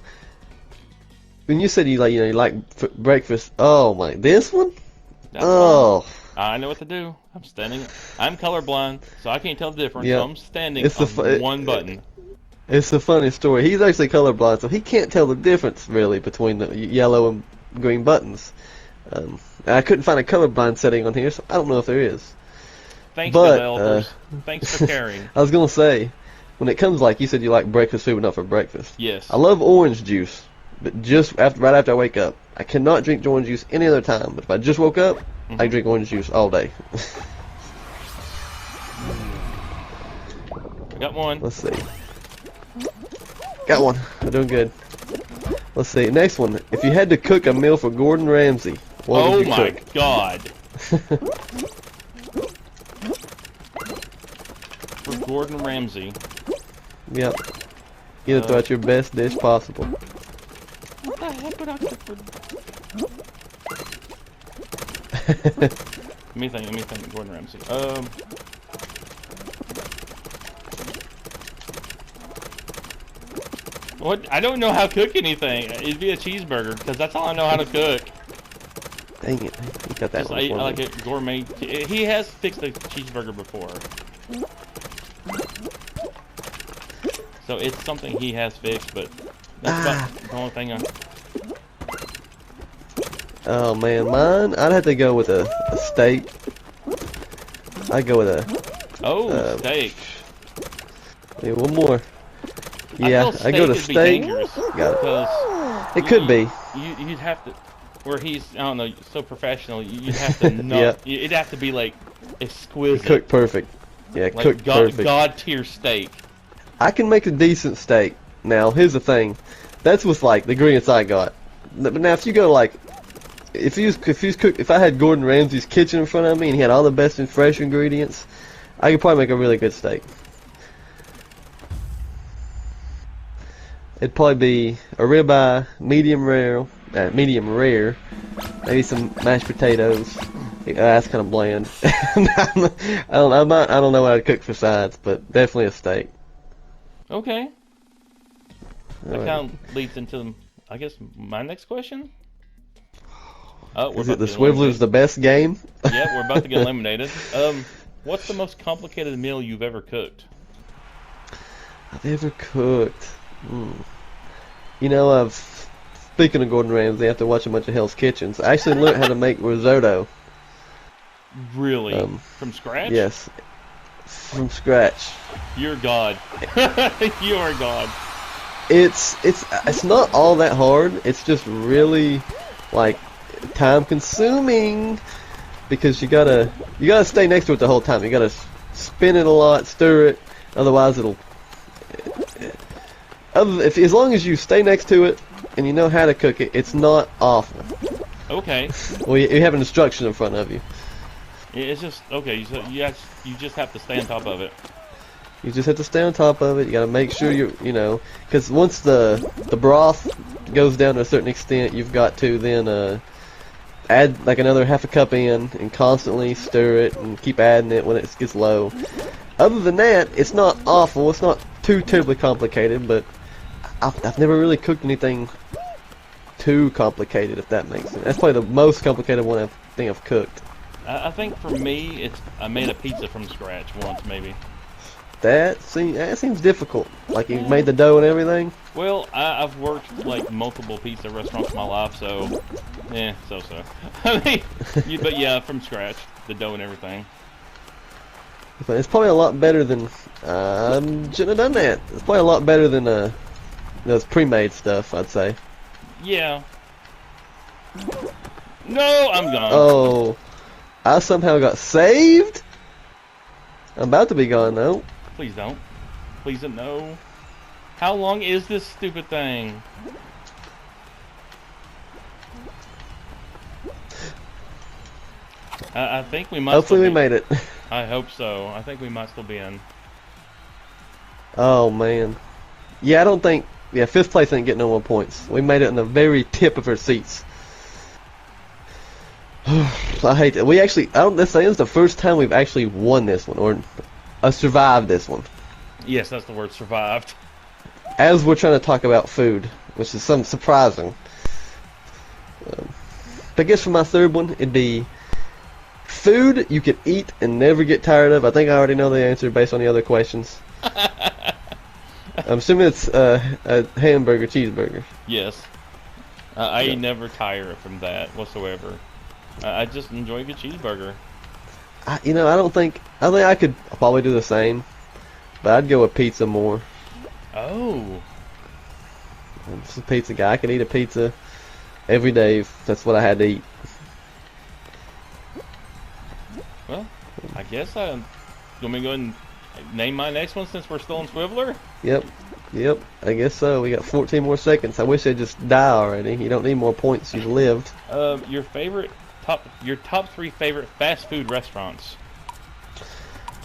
When you said you like breakfast. Oh my, this one. That's Oh. fine. I know what to do. I'm colorblind, so I can't tell the difference. Yeah. So I'm standing It's the on one button. It's a funny story. He's actually colorblind, so he can't tell the difference really between the yellow and green buttons. I couldn't find a colorblind setting on here, so I don't know if there is. Thanks, But, developers. Thanks for caring. I was gonna say, when it comes like you said, you like breakfast food, but not for breakfast. Yes. I love orange juice, but just right after I wake up. I cannot drink orange juice any other time. But if I just woke up, I drink orange juice all day. I got one. Let's see. Got one. I'm doing good. Let's see. Next one. If you had to cook a meal for Gordon Ramsay, what would you cook? Oh my God. For Gordon Ramsay. Yep. You gotta throw out your best dish possible. What the heck would I cook for? Let me think, Gordon Ramsay. What? I don't know how to cook anything. It'd be a cheeseburger, because that's all I know how to cook. Dang it. You got that Just, one I for like me. a gourmet. He has fixed a cheeseburger before. So it's something he has fixed, but that's about the only thing I... Oh man, mine, I'd have to go with a steak. I'd go with a... steak. Yeah, one more. Yeah, I I go to would be steak. dangerous, Got it. because It could be. You'd have to, where he's, I don't know, so professional. You'd have to not. Yep. It'd have to be like exquisite, Cooked perfect. Yeah, like cooked perfect. God tier steak. I can make a decent steak. Now, here's the thing. That's with like the ingredients I got. But now, if you go like, if I had Gordon Ramsay's kitchen in front of me and he had all the best and fresh ingredients, I could probably make a really good steak. It'd probably be a ribeye, medium rare, maybe some mashed potatoes. That's kind of bland. I don't know what I'd cook for sides, but definitely a steak. Okay. That Alright. kind of leads into, I guess, my next question. Oh, we're Is about it the to get Swiveler's eliminated. the best game? Yeah, we're about to get eliminated. What's the most complicated meal you've ever cooked? I've ever cooked. You know, speaking of Gordon Ramsay, after watching a bunch of Hell's Kitchens, I actually learned how to make risotto. Really? From scratch? Yes, from scratch. You're God. You are God. It's not all that hard. It's just really like time consuming because you gotta stay next to it the whole time. You gotta spin it a lot, stir it, otherwise it'll. As long as you stay next to it and you know how to cook it, it's not awful. Okay. Well, you have an instruction in front of you. It's just okay. So you just have to stay on top of it. You just have to stay on top of it. You gotta make sure you know, because once the broth goes down to a certain extent, you've got to then add like another half a cup in and constantly stir it and keep adding it when it gets low. Other than that, it's not awful. It's not too terribly complicated, but I've never really cooked anything too complicated, if that makes sense. That's probably the most complicated one I think I've cooked. I think for me, I made a pizza from scratch once, maybe. That seems difficult. Like you made the dough and everything. Well, I've worked like multiple pizza restaurants in my life, so so. I mean, but yeah, from scratch, the dough and everything. But it's probably a lot better than shouldn't have done that. It's probably a lot better than those pre-made stuff, I'd say. Yeah. No, I'm gone. Oh, I somehow got saved. I'm about to be gone though. Please don't. Please don't. No. How long is this stupid thing? I think we might. Hopefully we made it. I hope so. I think we might still be in. Oh man. Yeah, I don't think. Yeah, fifth place ain't getting no more points. We made it in the very tip of our seats. I hate it. We actually. I don't. This is the first time we've actually won this one or survived this one. Yes, that's the word, survived. As we're trying to talk about food, which is some surprising. But I guess for my third one, it'd be food you could eat and never get tired of. I think I already know the answer based on the other questions. I'm assuming it's a hamburger, cheeseburger. Yes. I never tire from that whatsoever. I just enjoy a good cheeseburger. I think I could probably do the same, but I'd go with pizza more. Oh. I'm just a pizza guy. I could eat a pizza every day if that's what I had to eat. Well, I guess I'm going to go ahead and name my next one since we're still on Swiveler. Yep. Yep. I guess so. We got 14 more seconds. I wish they'd just die already. You don't need more points. You've lived. Your top 3 favorite fast food restaurants.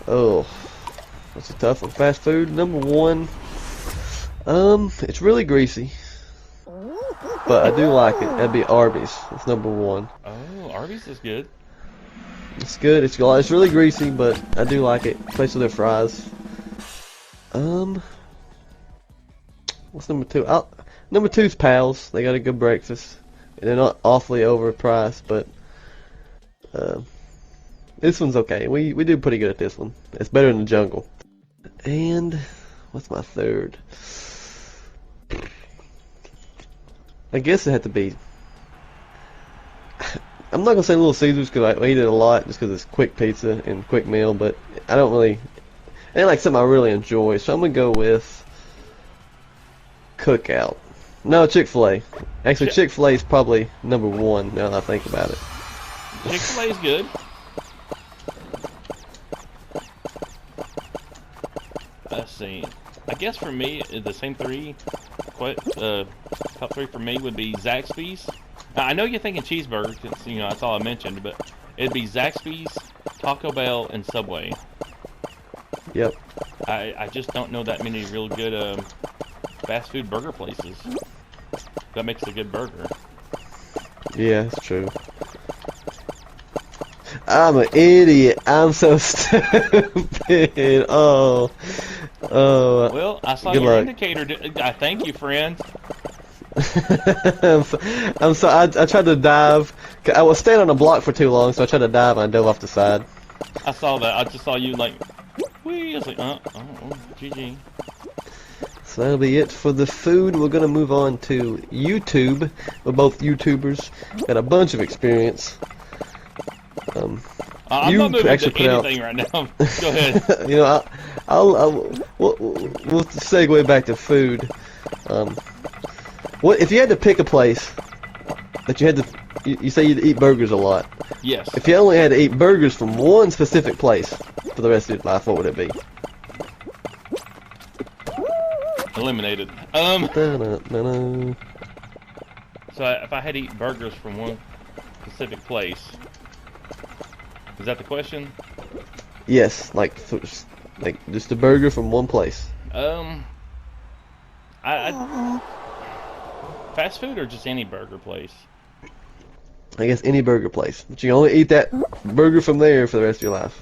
Oh, that's a tough one. Fast food. Number 1. It's really greasy, but I do like it. That'd be Arby's. It's number 1. Oh, Arby's is good. It's good. It's really greasy, but I do like it, especially their fries. What's number 2? Number 2's Pals. They got a good breakfast, and they're not awfully overpriced, but this one's okay. We do pretty good at this one. It's better than the Jungle. And what's my 3rd? I guess it had to be. I'm not gonna say Little Caesars because I eat it a lot just because it's quick pizza and quick meal, but I don't really. It ain't like something I really enjoy, so I'm gonna go with Cookout. No, Chick-fil-A. Actually, Chick-fil-A is probably number 1 now that I think about it. Chick-fil-A is good. Let's see. I guess for me, the same 3. Top 3 for me would be Zaxby's. Now, I know you're thinking cheeseburgers, because, that's all I mentioned, but it'd be Zaxby's, Taco Bell, and Subway. Yep. I just don't know that many real good fast food burger places. That makes a good burger. Yeah, that's true. I'm an idiot. I'm so stupid. Oh. Well, I saw your indicator. I thank you, friend. I'm so. I tried to dive. I was standing on a block for too long, so I tried to dive and I dove off the side. I saw that. I just saw you like, whee. I was like, GG. So that'll be it for the food. We're gonna move on to YouTube. We're both YouTubers. Got a bunch of experience. I'm not moving to anything right now. Go ahead. We'll segue back to food. What if you had to pick a place that you had to? You say you'd eat burgers a lot. Yes. If you only had to eat burgers from one specific place for the rest of your life, what would it be? Eliminated. So if I had to eat burgers from one specific place, is that the question? Yes, like just a burger from one place. Fast food or just any burger place? I guess any burger place, but you only eat that burger from there for the rest of your life.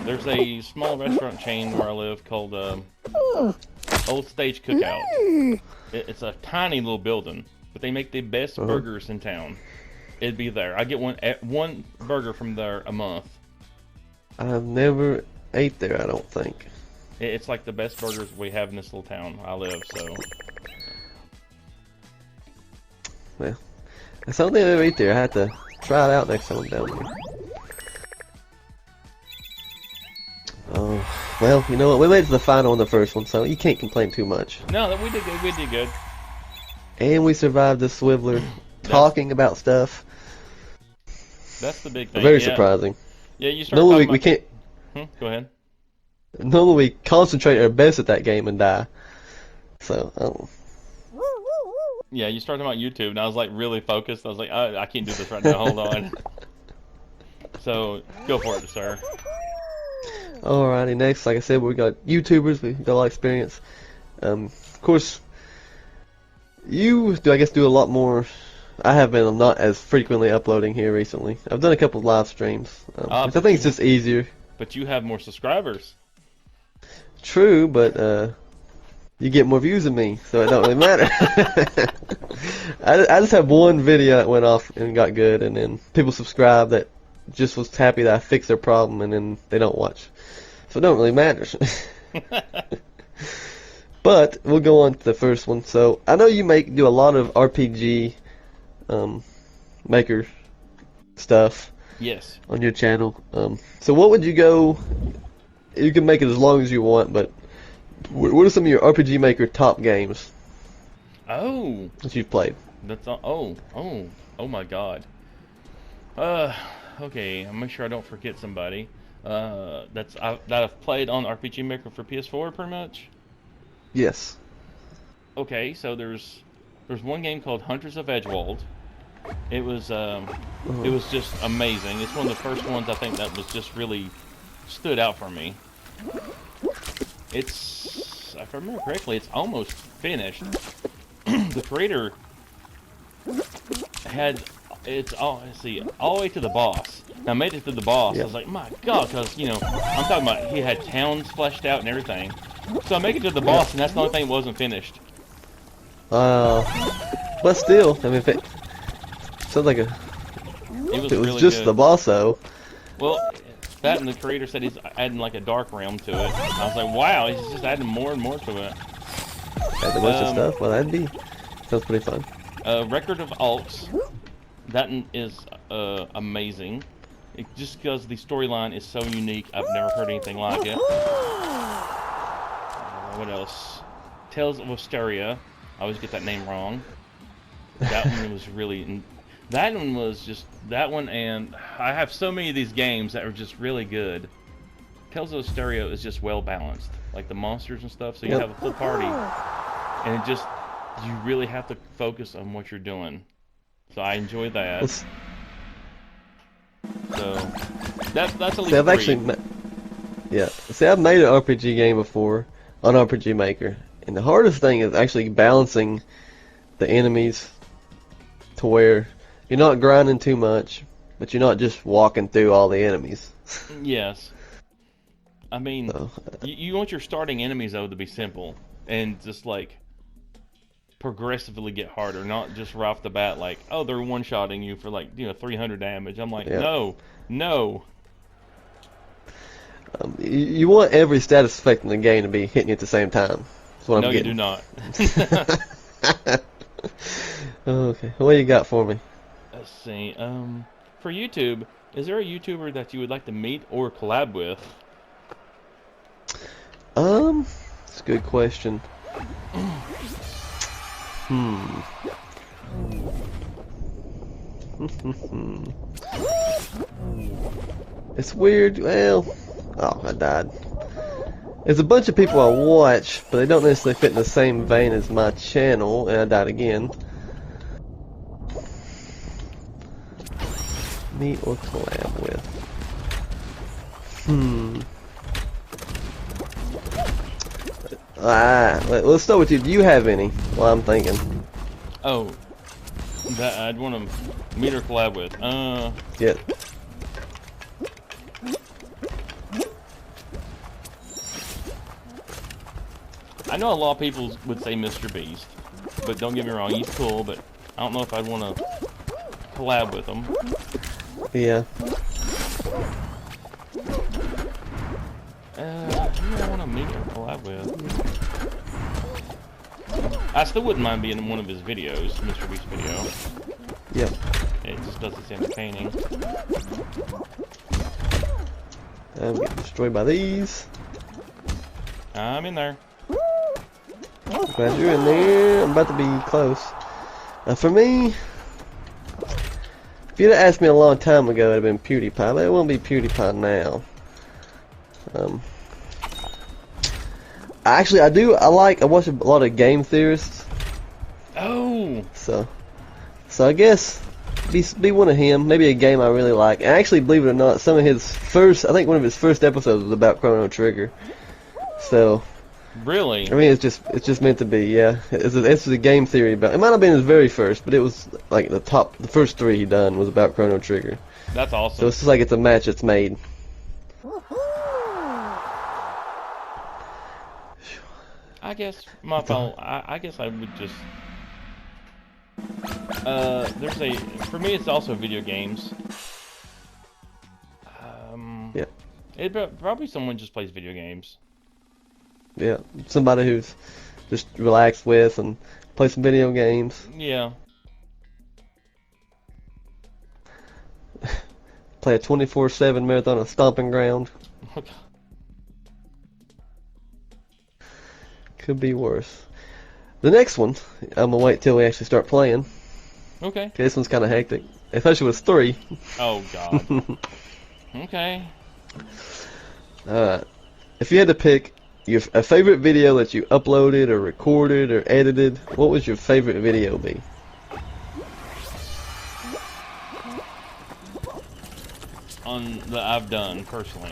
There's a small restaurant chain where I live called Old Stage Cookout. It's a tiny little building, but they make the best burgers in town. It'd be there. I get one burger from there a month. I've never ate there, I don't think. It's like the best burgers we have in this little town I live, so. Well, that's the only thing I've ever ate there. I had to try it out next time I'm down there. Oh, well, you know what? We made it to the final on the first one, so you can't complain too much. No, we did good. We did good. And we survived the Swiveler talking about stuff. That's the big thing. Very surprising. Yeah, you start normally talking we can't. Go ahead. Normally we concentrate our best at that game and die. So, Yeah, you started talking about YouTube, and I was like really focused. I was like, I can't do this right now. Hold on. So, go for it, sir. Alrighty, next, like I said, we got YouTubers. We got a lot of experience. Of course, you do. I guess do a lot more. I have been. I'm not as frequently uploading here recently. I've done a couple of live streams, which I think it's just easier. But you have more subscribers. True, but you get more views than me, so it don't really matter. I just have one video that went off and got good, and then people subscribe that just was happy that I fixed their problem, and then they don't watch. So it don't really matter. But we'll go on to the first one. So I know you do a lot of RPG maker stuff. Yes. On your channel. So what would you go? You can make it as long as you want, but what are some of your RPG Maker top games? Oh. That you've played? That's all. Oh my God. Okay, I'll make sure I don't forget somebody. That I've played on RPG Maker for PS4, pretty much. Yes. Okay, so there's one game called Hunters of Edgewold. It was it Uh-huh. was just amazing. It's one of the first ones I think that was just really stood out for me. It's, if I remember correctly, it's almost finished. The creator had it's all, let's see, all the way to the boss. Now I made it to the boss. I Yeah. was like, my God, because I'm talking about he had towns fleshed out and everything. So I make it to the Yeah. boss, and that's the only thing that wasn't finished. Uh, but still, I mean, if it sounds like It if was it was really just good. the boss, though. Well, that and the creator said he's adding like a dark realm to it. I was like, wow, he's just adding more and more to it. Had a bunch of Um, stuff. Well, sounds pretty fun. Record of Alts. Is amazing. Just because the storyline is so unique, I've never heard anything like it. What else? Tales of Wisteria. I always get that name wrong. That one was really. That one was just that one, and I have so many of these games that are just really good. Tales of Wisteria is just well balanced, like the monsters and stuff. So you Yep. have a full party, and you really have to focus on what you're doing. So I enjoy that. Let's, So that's at see, least I've actually, three. yeah. See, I've made an RPG game before on RPG Maker, and the hardest thing is actually balancing the enemies to where you're not grinding too much, but you're not just walking through all the enemies. Yes. I mean, So, you want your starting enemies though to be simple and just like progressively get harder, not just right off the bat like, oh, they're one-shotting you for like 300 damage. I'm like, yeah. no, no. You want every status effect in the game to be hitting you at the same time. That's what No, I'm you do getting. not. Okay, what you got for me? Let's see. For YouTube, is there a YouTuber that you would like to meet or collab with? It's a good question. Hmm. It's weird. Well, oh, I died. There's a bunch of people I watch, but they don't necessarily fit in the same vein as my channel, and I died again. Meet or collab with? Let's start with you. Do you have any? Well, I'm thinking. Oh, that I'd want to meet or collab with. Yeah. I know a lot of people would say Mr. Beast, but don't get me wrong, he's cool, but I don't know if I'd want to collab with him. Yeah. Who do I want to meet or collab with? I still wouldn't mind being in one of his videos, Mr. Beast video. Yep. It just doesn't seem entertaining. I'm getting destroyed by these. I'm in there. Glad you're in there. I'm about to be close. For me, if you'd have asked me a long time ago, it'd have been PewDiePie, but it won't be PewDiePie now. Actually, I watch a lot of game theorists, Oh, so I guess be one of him. Maybe a game I really like. And actually, believe it or not, I think one of his first episodes was about Chrono Trigger. So, really? I mean, it's just meant to be. Yeah, it's a game theory about. It might not have been his very first, but it was like the first three he done was about Chrono Trigger. That's So awesome. it's just like it's a match that's made. I guess my phone. I guess I would just. For me, it's also video games. Yeah, Probably someone just plays video games. yeah. Somebody who's just relaxed with and play some video games. Yeah. Play a 24/7 marathon of Stomping Ground. Could be worse. The next one, I'm gonna wait till we actually start playing. Okay. Okay, this one's kind of hectic. especially with 3. Oh God. Okay. If you had to pick a favorite video that you uploaded or recorded or edited, what would your favorite video be? On that I've done personally.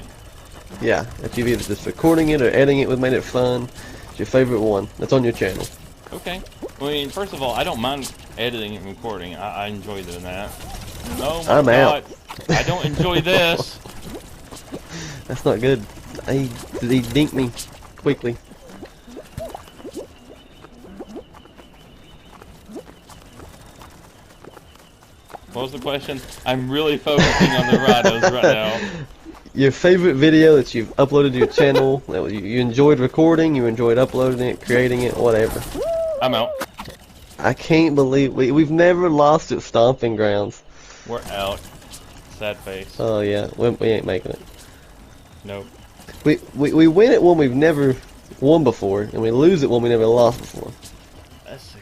Yeah, if you've either just recording it or editing it with made it fun, it's your favorite one that's on your channel. Okay. I mean, first of all, I don't mind editing and recording. I enjoy doing that. Oh my I'm God. out. I don't enjoy this. That's not good. He dinked me quickly. What was the question? I'm really focusing on the Rados right now. Your favorite video that you've uploaded to your channel, that you enjoyed recording, you enjoyed uploading it, creating it, whatever. I'm out. I can't believe we've never lost at Stomping Grounds. We're out. Sad face. Oh yeah, we ain't making it. Nope. We win at one we've never won before, and we lose at one we never lost before. Let's see.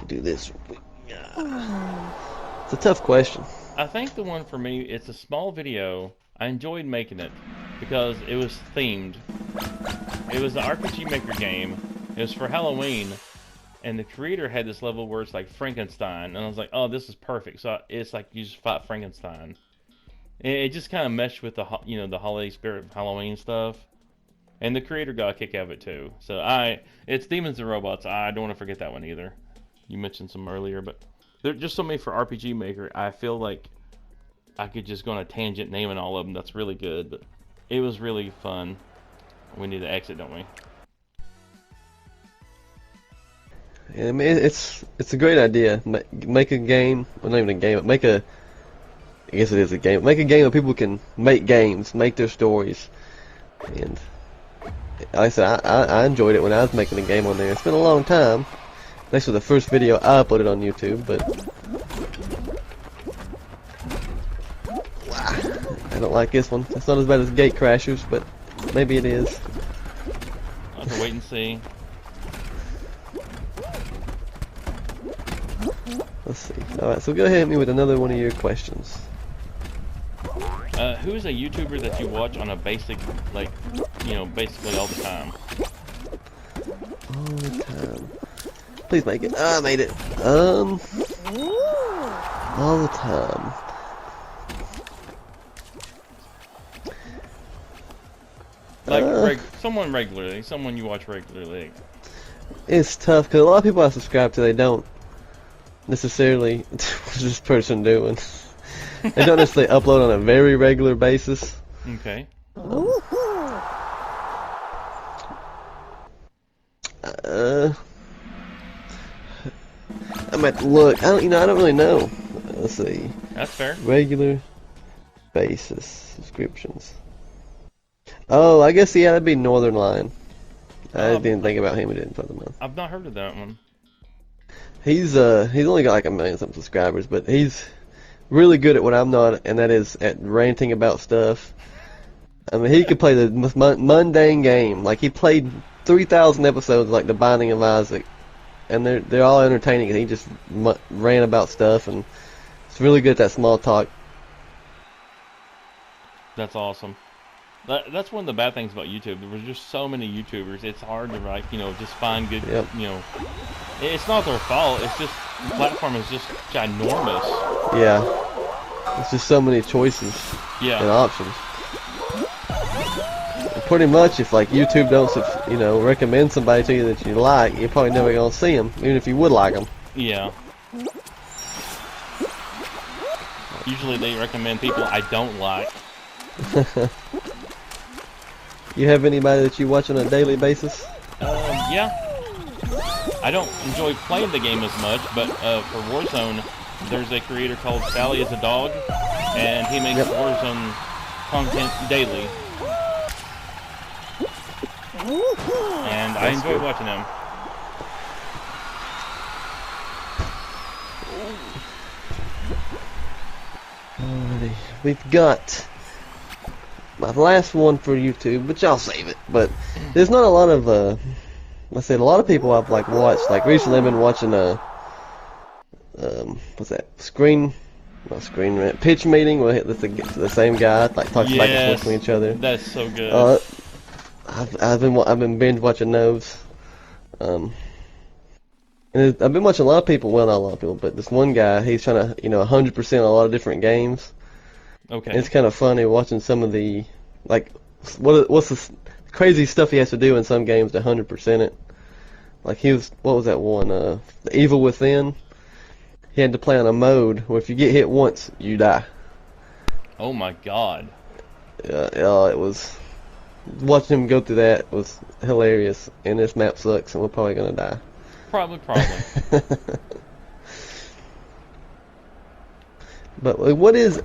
Do this. It's a tough question. I think the one for me, it's a small video. I enjoyed making it because it was themed. It was the RPG Maker game. It was for Halloween, and the creator had this level where it's like Frankenstein, and I was like, oh, this is perfect. So it's like you just fight Frankenstein. It just kind of meshed with the the holiday spirit of Halloween stuff, and the creator got a kick out of it too. So it's Demons and Robots. I don't want to forget that one either. You mentioned some earlier, but there are just so many for RPG Maker. I feel like I could just go on a tangent naming all of them. That's really good, but it was really fun. We need to exit, don't we? Yeah, I mean, it's a great idea. Make a game, well, not even a game, but I guess it is a game. Make a game where people can make games, make their stories. And like I said, I enjoyed it when I was making a game on there. It's been a long time. This was the first video I uploaded on YouTube, but I don't like this one. It's not as bad as Gate Crashers, but maybe it is. I'll have to wait and see. Let's see. Alright, so go ahead and hit me with another one of your questions. Who is a YouTuber that you watch on a basic, like, basically all the time? All the time. Please make it. Ah, I made it. All the time. Like, someone regularly, someone you watch regularly. It's tough because a lot of people I subscribe to, they don't necessarily. What's this person doing? They don't necessarily upload on a very regular basis. Okay. I'm at to look. I don't really know. Let's see. That's fair. Regular basis subscriptions. Oh, I guess yeah, that'd be Northern Line. I didn't think about him. I didn't put him on. I've not heard of that one. He's only got like 1 million something subscribers, but he's really good at what I'm not, and that is at ranting about stuff. I mean, he could play the most mundane game. Like he played 3,000 episodes, like The Binding of Isaac, and they're all entertaining. And he just ran about stuff, and it's really good at that small talk. That's awesome. That's one of the bad things about YouTube. There's just so many YouTubers. It's hard to just find good. Yep. It's not their fault. It's just the platform is just ginormous. Yeah, it's just so many choices Yeah. and options. And pretty much, if like YouTube don't recommend somebody to you that you like, you're probably never gonna see them, even if you would like them. Yeah. Usually they recommend people I don't like. You have anybody that you watch on a daily basis? Yeah. I don't enjoy playing the game as much, but for Warzone, there's a creator called Sally is a Dog, and he makes Warzone content daily. And I enjoy watching him. Alrighty, we've got my last one for YouTube, which I'll save it. But there's not a lot of I said a lot of people I've like watched. Like recently, I've been watching what's that? Not screen rant. Pitch meeting where the same guy like talks back and forth with each other. That's so good. I've been binge watching those. And I've been watching a lot of people. Well, not a lot of people, but this one guy, he's trying to 100% a lot of different games. Okay. And it's kind of funny watching some of the like what's the crazy stuff he has to do in some games to 100% it. Like what was that one? The Evil Within. He had to play on a mode where if you get hit once, you die. Oh my God. It was watching him go through that was hilarious. And this map sucks, and we're probably gonna die. Probably. But what is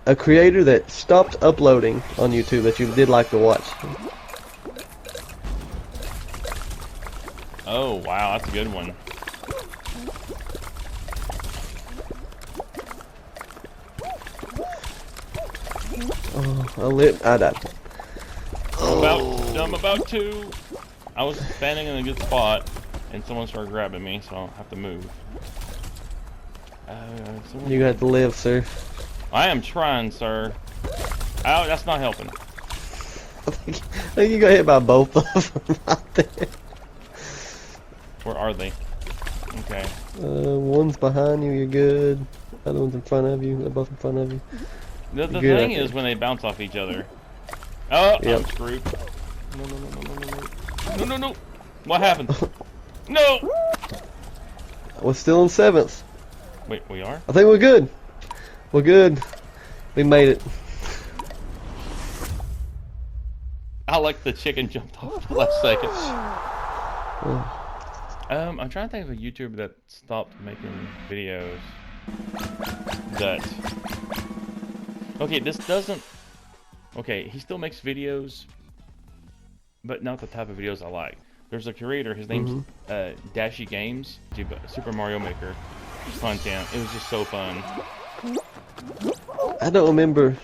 a creator that stopped uploading on YouTube that you did like to watch? Oh wow, that's a good one. Oh, I died. I'm about to. I was standing in a good spot, and someone started grabbing me, so I'll have to move. You got to live, sir. I am trying, sir. Ow, that's not helping. I think you got hit by both of them right there. Where are they? Okay. One's behind you, you're good. Other one's in front of you. They're both in front of you. The thing is when they bounce off each other. Oh, yep. I'm screwed. No. What happened? No! We're still in 7th. Wait, we are? I think we're good. We're good. We made it. I like the chicken jumped off at the last second. I'm trying to think of a YouTuber that stopped making videos. Okay, this doesn't... Okay, he still makes videos, but not the type of videos I like. There's a creator, his name's Dashy Games, Super Mario Maker content. It was just so fun. I don't remember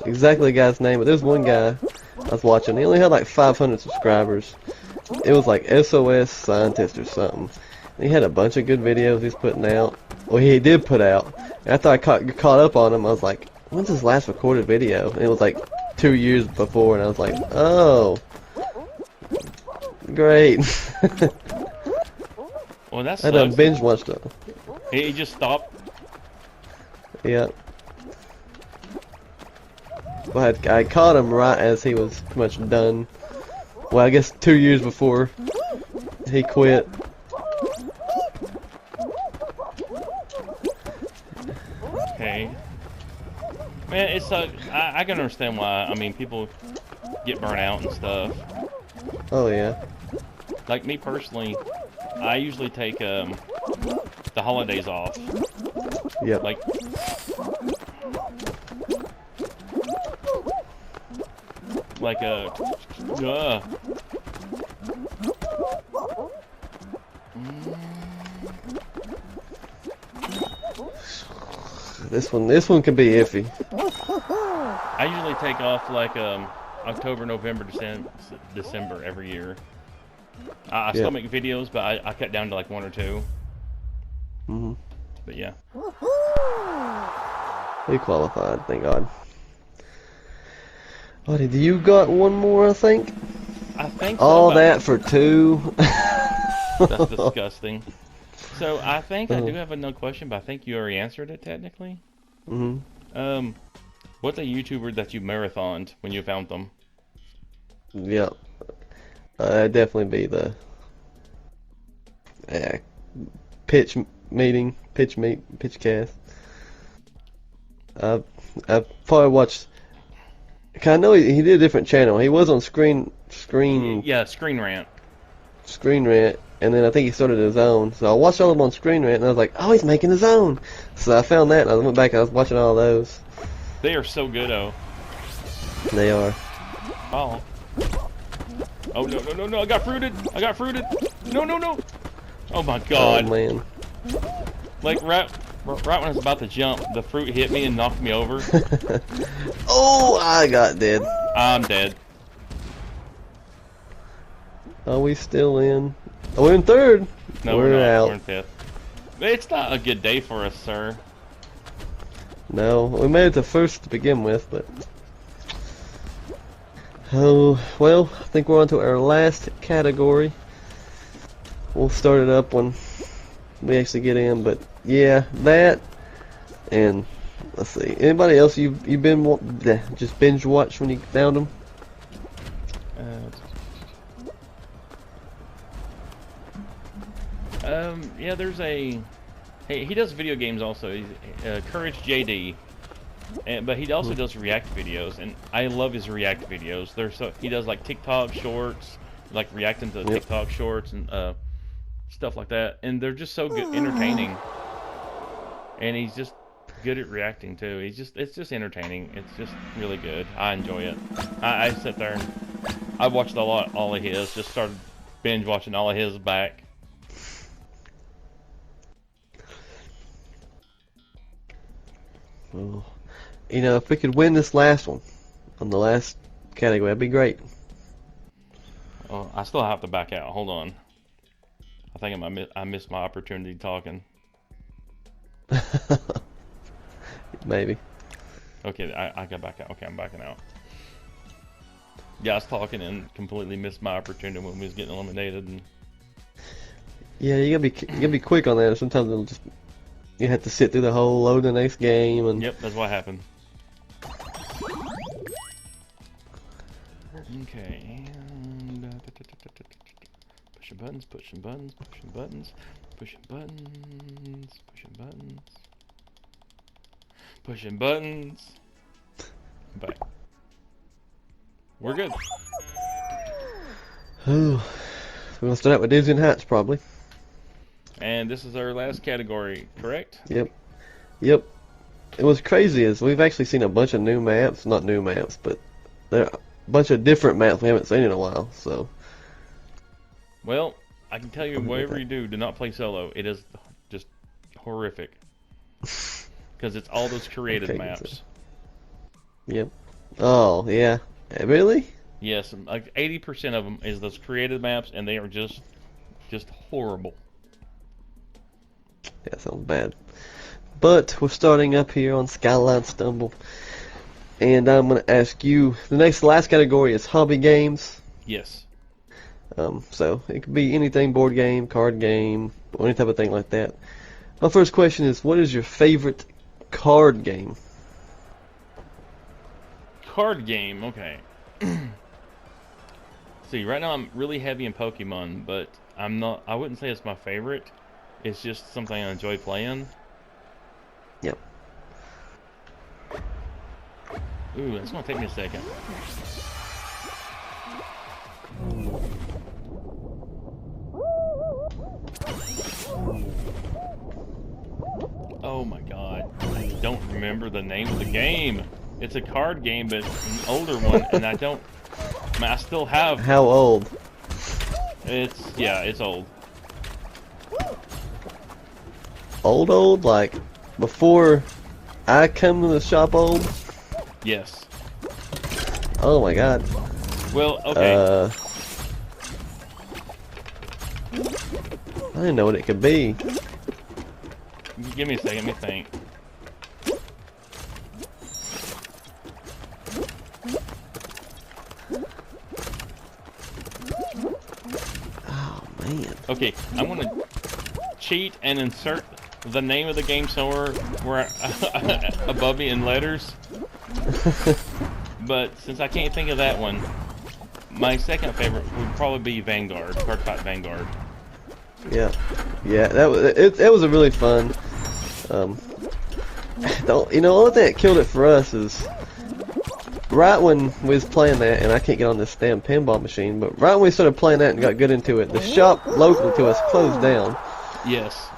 exactly the guy's name, but there's one guy I was watching. He only had like 500 subscribers. It was like SOS Scientist or something. And he had a bunch of good videos he's putting out. Well, he did put out. And after I caught up on him, I was like, when's his last recorded video? And it was like 2 years before, and I was like, oh, great. Well, that's I done binge watched it. He just stopped. Yeah. But I caught him right as he was pretty much done. Well, I guess 2 years before he quit. Okay. Man, it's I can understand why. I mean, people get burnt out and stuff. Oh yeah. Like me personally, I usually take the holidays off. Yep. Like This one can be iffy. I usually take off like October, November, December every year. I still make videos, but I cut down to like 1 or 2. But yeah. We qualified, thank God. Buddy, do you got one more, I think? I think all that for 2? That's disgusting. So I think I do have another question, but I think you already answered it technically. What's a YouTuber that you marathoned when you found them? Yeah. It'd definitely be the pitch cast. I probably watched. I know he did a different channel. He was on Screen Yeah, Screen Rant. And then I think he started his own. So I watched all of them on Screen Rant, and I was like, oh, he's making his own. So I found that, and I went back and I was watching all those. They are so good, oh. They are. Oh. Oh, no, I got fruited. No. Oh, my God. Oh, man. Like, Right when I was about to jump, the fruit hit me and knocked me over. Oh, I got dead. I'm dead. Are we still in? Oh, we're in third. No, we're not. out. We're in fifth. It's not a good day for us, sir. No, we made it to first to begin with, but... Oh, well, I think we're on to our last category. We'll start it up when we actually get in, but yeah, that, and let's see, anybody else you've been just binge watch when you found them? Yeah, there's a... He does video games also. He's Courage JD. But he also does react videos, and I love his react videos. He does like TikTok shorts, like reacting to TikTok shorts and stuff like that, and they're just so good, entertaining. And he's just good at reacting too. It's just entertaining. It's just really good. I enjoy it. I sit there and I watched all of his. Just started binge watching all of his back. Oh. You know, if we could win this last one, on the last category, that'd be great. Oh, I still have to back out. Hold on. I think I missed my opportunity talking. Maybe. Okay, I got back out. Okay, I'm backing out. Yeah, I was talking and completely missed my opportunity when we was getting eliminated. And... Yeah, you gotta be quick on that. Sometimes it'll just you have to sit through the whole load the next game and. Yep, that's what happened. Okay, and pushing buttons, pushing buttons, pushing buttons, pushing buttons, pushing buttons, pushing buttons. Back. We're good. We're gonna start out with Dizzy and Hats probably. And this is our last category, correct? Yep. Yep. It was crazy is we've actually seen a bunch of new maps, not new maps, but there are a bunch of different maps we haven't seen in a while, so. Well, I can tell you, whatever you do not play solo. It is just horrific. Because it's all those created maps. Yep. Oh, yeah. Really? Yes, like 80% of them is those created maps, and they are just horrible. Yeah, sounds bad. But we're starting up here on Skyline Stumble. And I'm going to ask you, the last category is hobby games. Yes. So it could be anything, board game, card game, or any type of thing like that. My first question is, what is your favorite card game? Card game, okay. See, right now I'm really heavy in Pokemon, but I wouldn't say it's my favorite. It's just something I enjoy playing. Yep. Ooh, that's gonna take me a second. Oh my god, I don't remember the name of the game. It's a card game, but it's an older one, and I still have... How old? It's old. Old? Like, before I come to the shop old? Yes. Oh my god. Well, okay. I didn't know what it could be. Give me a second, let me think. Oh man. Okay, I'm gonna cheat and insert the name of the game somewhere where above me in letters. But since I can't think of that one, my second favorite would probably be Vanguard, Cardfight Vanguard. Yeah, that was a really fun. You know, the only thing that killed it for us is right when we was playing that, and I can't get on this damn pinball machine, but right when we started playing that and got good into it, the shop local to us closed down. Yes.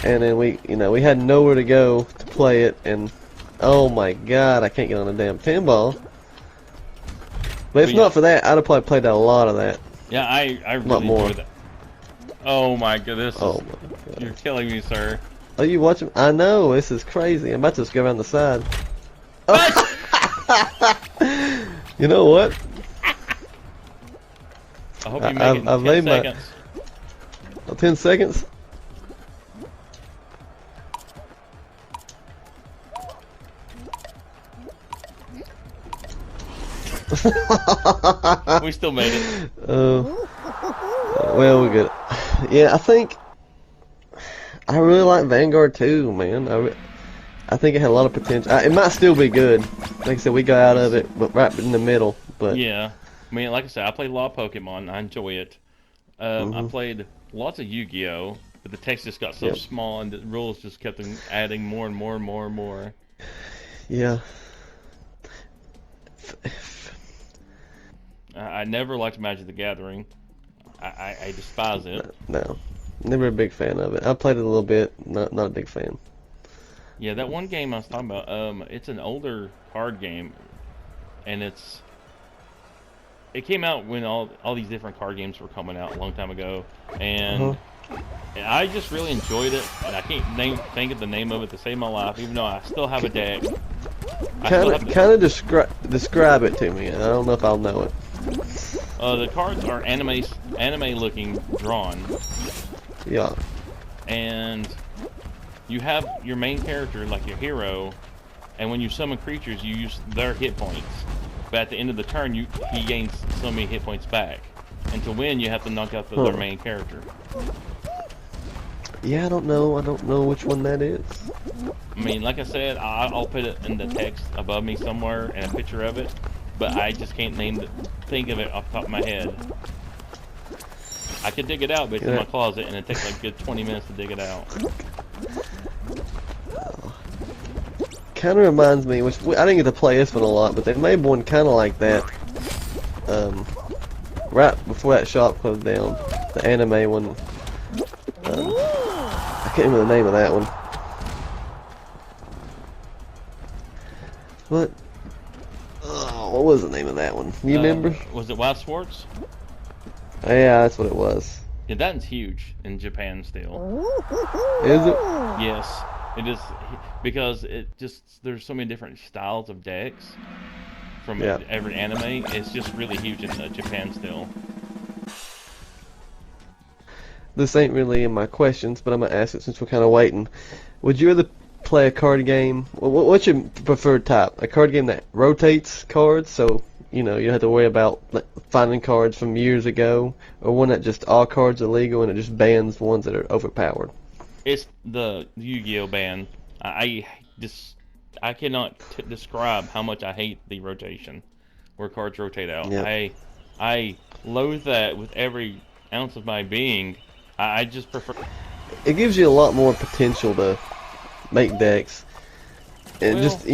And then we had nowhere to go to play it, and oh my god, I can't get on the damn pinball. But if not for that, I'd have probably played a lot of that. Yeah, I really enjoyed that. Oh my goodness. Oh my god. You're killing me, sir. Oh, you watching? I know, this is crazy. I'm about to just go around the side. What? You know what? I hope you make it in I've 10 made seconds. my 10 seconds. We still made it. Well, we're good. Yeah, I think I really like Vanguard too, man. I think it had a lot of potential. It might still be good. Like I said, we got out of it, but right in the middle. But Yeah. I mean, like I said, I played a lot of Pokemon. I enjoy it. I played lots of Yu-Gi-Oh, but the text just got so Yep. small, and the rules just kept adding more and more and more and more. yeah, I never liked Magic the Gathering. I despise it. no, never a big fan of it. I played it a little bit. Not a big fan. Yeah, that one game I was talking about, it's an older card game, and it came out when all these different card games were coming out a long time ago, and I just really enjoyed it, and I can't think of the name of it to save my life, even though I still have a deck. Kind of describe it to me. I don't know if I'll know it. The cards are anime looking drawn, Yeah. and you have your main character, like your hero, and when you summon creatures, you use their hit points. But at the end of the turn, he gains so many hit points back. And to win, you have to knock out their main character. Yeah, I don't know. I don't know which one that is. I mean, like I said, I'll put it in the text above me somewhere and a picture of it, but I just can't think of it off the top of my head. I could dig it out, but it's in my closet, and it takes like a good 20 minutes to dig it out. Kind of reminds me, which I didn't get to play this one a lot, but they made one kind of like that. Right before that shop closed down, the anime one. I can't remember the name of that one. What? Oh, what was the name of that one? You remember? Was it Wild Sports? Yeah, that's what it was. Yeah, that's huge in Japan still. Is it? Yes, it is, because there's so many different styles of decks from every anime. It's just really huge in Japan still. This ain't really in my questions, but I'm gonna ask it since we're kind of waiting. Would you rather play a card game? What's your preferred type? A card game that rotates cards, so you know you don't have to worry about finding cards from years ago, or one that just all cards are legal and it just bans ones that are overpowered? It's the Yu-Gi-Oh ban. I cannot describe how much I hate the rotation, where cards rotate out. Yep. I loathe that with every ounce of my being. I just prefer. It gives you a lot more potential to make decks, and just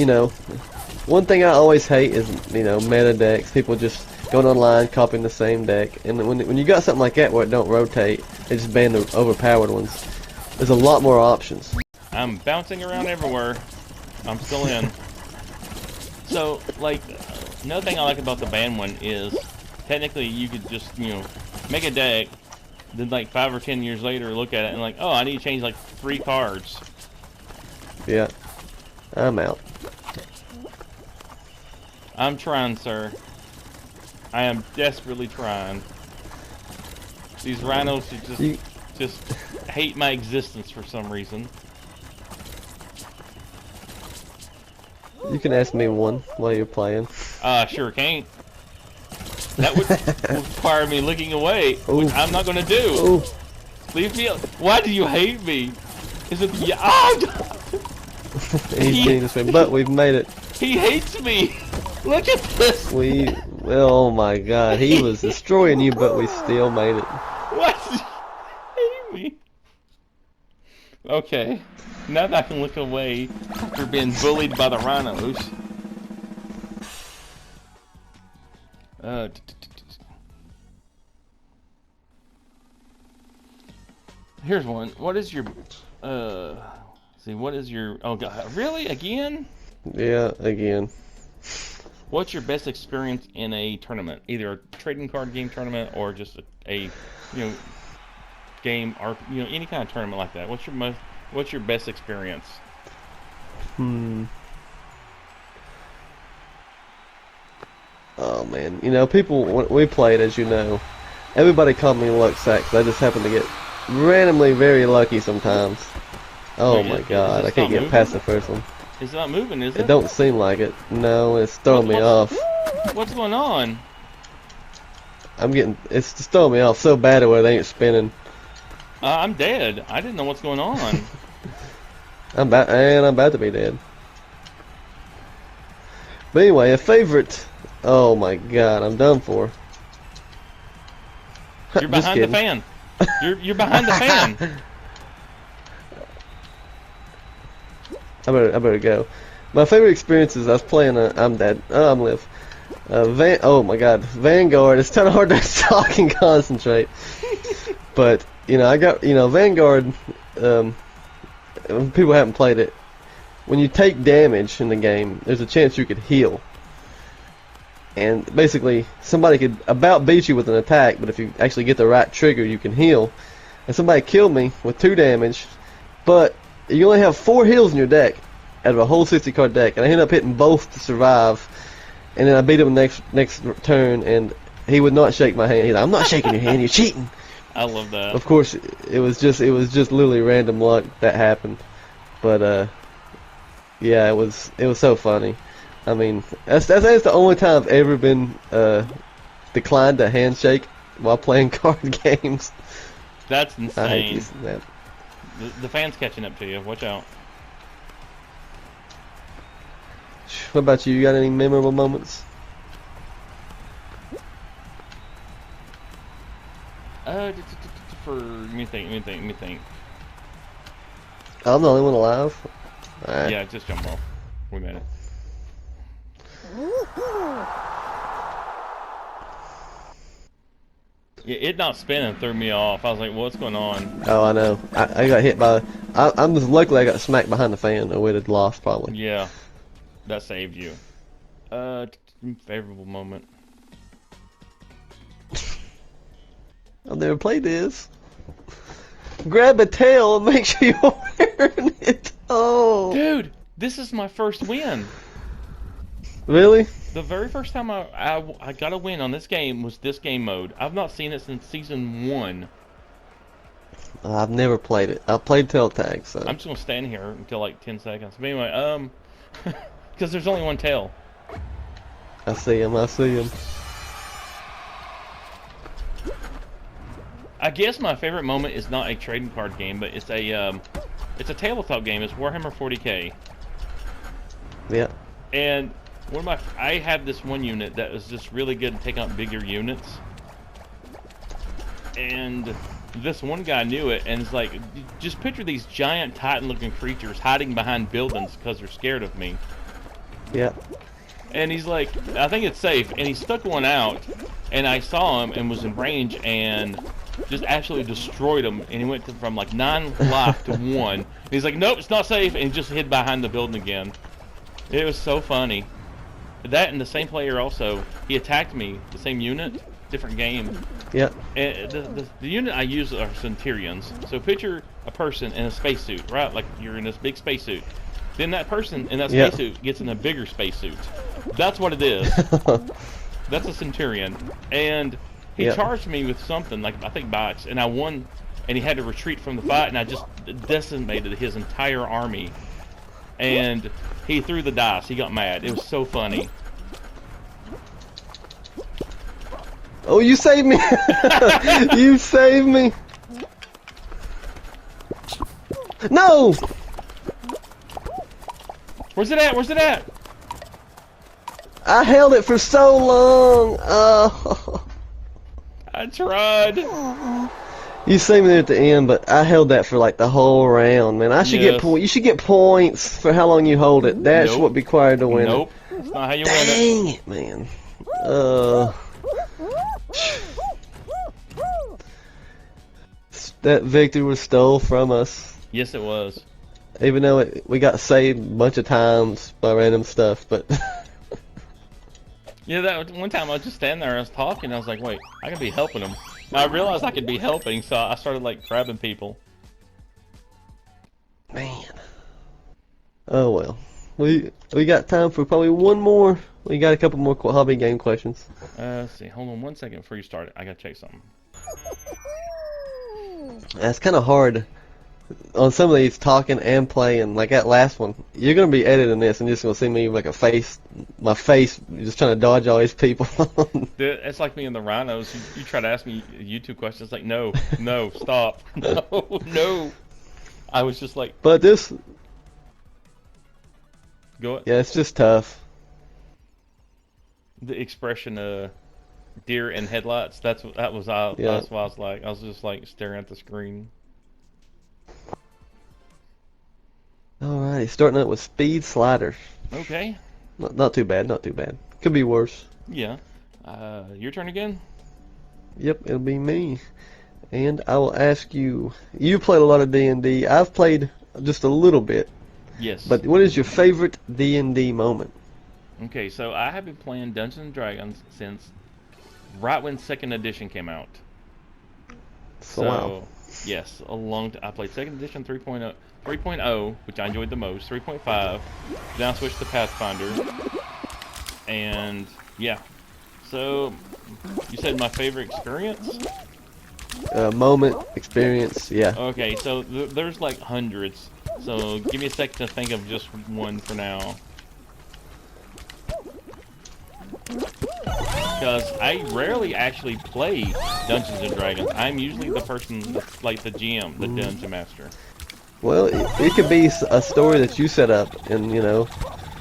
one thing I always hate is meta decks. People just going online copying the same deck, and when you got something like that where it don't rotate, they just ban the overpowered ones. There's a lot more options. I'm bouncing around everywhere. I'm still in. So, like, another thing I like about the ban one is technically you could just, make a deck, then like 5 or 10 years later look at it and like, oh, I need to change like 3 cards. Yeah. I'm out. I'm trying, sir. I am desperately trying. These rhinos just hate my existence for some reason. You can ask me one while you're playing. Sure can't. That would require me looking away, which I'm not going to do. Ooh. Leave me. Why do you hate me? Is it the? Oh! He's being this way, but we've made it. He hates me. Look at this. Oh my God, he was destroying you, but we still made it. Why does he hate me? Okay, now that I can look away after being bullied by the rhinos. Here's one. What is your what is your, oh God, really? Again? Yeah, again. What's your best experience in a tournament? Either a trading card game tournament or just a game, or any kind of tournament like that. What's your What's your best experience? Hmm. Oh man, you know, people when we played, as you know, everybody called me Luck Sack 'cause I just happen to get randomly very lucky sometimes. Oh Wait, my is God, I this can't not get past moving? the first one. It's not moving, is It it? don't seem like it. No, it's throwing me What's off. what's going on? It's just throwing me off so bad where it ain't spinning. I'm dead. I didn't know what's going on. I'm about to be dead. But anyway, a favorite. Oh my God, I'm done for. You're Just behind the kidding. fan. You're behind the fan. I better go. My favorite experiences. I was playing. I'm dead. Oh, I'm live. Oh my God, Vanguard. It's kind of hard to talk and concentrate. But you know, Vanguard. People haven't played it. When you take damage in the game, there's a chance you could heal. And basically, somebody could about beat you with an attack, but if you actually get the right trigger, you can heal. And somebody killed me with 2 damage, but you only have 4 heals in your deck out of a whole 60 card deck, and I ended up hitting both to survive. And then I beat him next turn, and he would not shake my hand. He's like, "I'm not shaking your hand. You're cheating." I love that. Of course, it was just literally random luck that happened. But yeah, it was so funny. I mean, that's the only time I've ever been declined a handshake while playing card games. That's I hate insane. using that. The fan's catching up to you. Watch out. What about you? You got any memorable moments? Let me think. I'm the only one alive. Alright. Yeah, just jump off. We made it. Yeah, it not spinning threw me off. I was like, what's going on? Oh, I know. I got hit by. I'm just luckily I got smacked behind the fan, or we'd have lost probably. Yeah, that saved you. Favorable moment. I've never played this. Grab a tail and make sure you're wearing it. Oh. Dude, this is my first win. Really? The very first time I got a win on this game was this game mode. I've not seen it since season 1. I've never played it. I played tail tag, so. I'm just gonna stand here until like 10 seconds. But anyway, because there's only one tail. I see him. I see him. I guess my favorite moment is not a trading card game, but it's a tabletop game. It's Warhammer 40K. Yeah. And I have this one unit that was just really good at taking out bigger units. And this one guy knew it, and it's like, just picture these giant Titan-looking creatures hiding behind buildings because they're scared of me. Yeah. And he's like, I think it's safe. And he stuck one out, and I saw him and was in range and just absolutely destroyed him. And he went from like 9 life to 1. And he's like, nope, it's not safe. And he just hid behind the building again. It was so funny. That and the same player also, he attacked me, the same unit, different game. Yeah. And the unit I use are Centurions. So picture a person in a spacesuit, right? Like you're in this big spacesuit. Then that person in that Yeah. spacesuit gets in a bigger spacesuit. That's what it is. That's a Centurion. And he Yeah. charged me with something, like I think bots, and I won, and he had to retreat from the fight, and I just decimated his entire army. And he threw the dice. He got mad. It was so funny. Oh, you saved me! You saved me! No! Where's it at? Where's it at? I held it for so long! Oh. I tried. You saved me there at the end, but I held that for like the whole round, man. I should Yes. you should get points for how long you hold it. That's Nope. what required to win. Nope. That's not how you It. win it. Dang it, man. That victory was stole from us. Yes, it was. Even though we got saved a bunch of times by random stuff, but Yeah, that one time I was just standing there, I was talking, I was like, wait, I could be helping him. And I realized I could be helping, so I started like grabbing people. Oh well. We got time for probably one more. We got a couple more hobby game questions. Let's see. Hold on 1 second before you start it. I gotta check something. It's kind of hard on some of these talking and playing. Like that last one, you're gonna be editing this and you're just gonna see me like my face, just trying to dodge all these people. Dude, it's like me and the rhinos. You try to ask me YouTube questions, like no, stop, no. I was just like, But this, go. yeah, it's just tough. The expression, deer in headlights. That's why I was like, I was just like staring at the screen. Alrighty, starting out with Speed Sliders. Okay. Not too bad, not too bad. Could be worse. Yeah. Your turn again. Yep, it'll be me. And I will ask you, you played a lot of D&D. I've played just a little bit. Yes. But what is your favorite D&D moment? Okay, so I have been playing Dungeons & Dragons since right when 2nd edition came out. So, wow. Yes, a long time. I played 2nd edition 3.0, which I enjoyed the most, 3.5, then I switched to Pathfinder, and yeah. So, you said my favorite experience? Moment, experience, yeah. Okay, so there's like hundreds, so give me a sec to think of just one for now. Because I rarely actually play Dungeons and Dragons. I'm usually the person that's like the GM, the Dungeon Master. Well, it could be a story that you set up, and you know.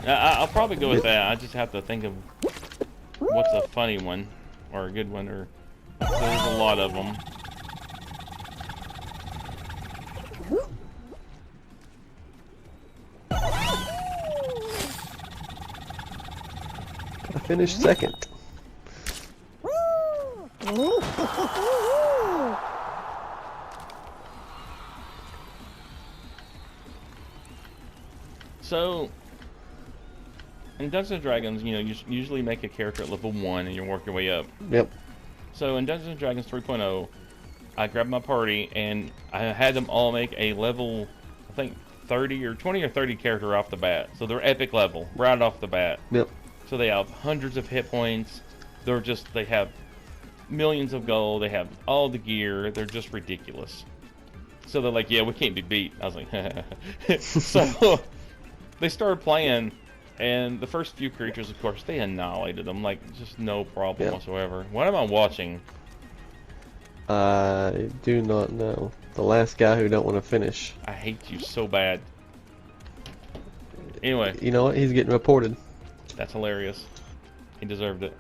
I'll probably go with that. I just have to think of what's a funny one, or a good one, or there's a lot of them. I finished second. So, in Dungeons & Dragons, you know, you usually make a character at level 1 and you work your way up. Yep. So in Dungeons & Dragons 3.0, I grabbed my party and I had them all make a level, I think 30 or 20 or 30 character off the bat. So they're epic level, right off the bat. Yep. So they have hundreds of hit points. They have millions of gold. They have all the gear. They're just ridiculous. So they're like, yeah, we can't be beat. I was like, so they started playing, and the first few creatures, of course, they annihilated them. Like, just no problem whatsoever. What am I watching? I do not know. The Last Guy Who Don't Want to Finish. I hate you so bad. Anyway. You know what? He's getting reported. That's hilarious. He deserved it.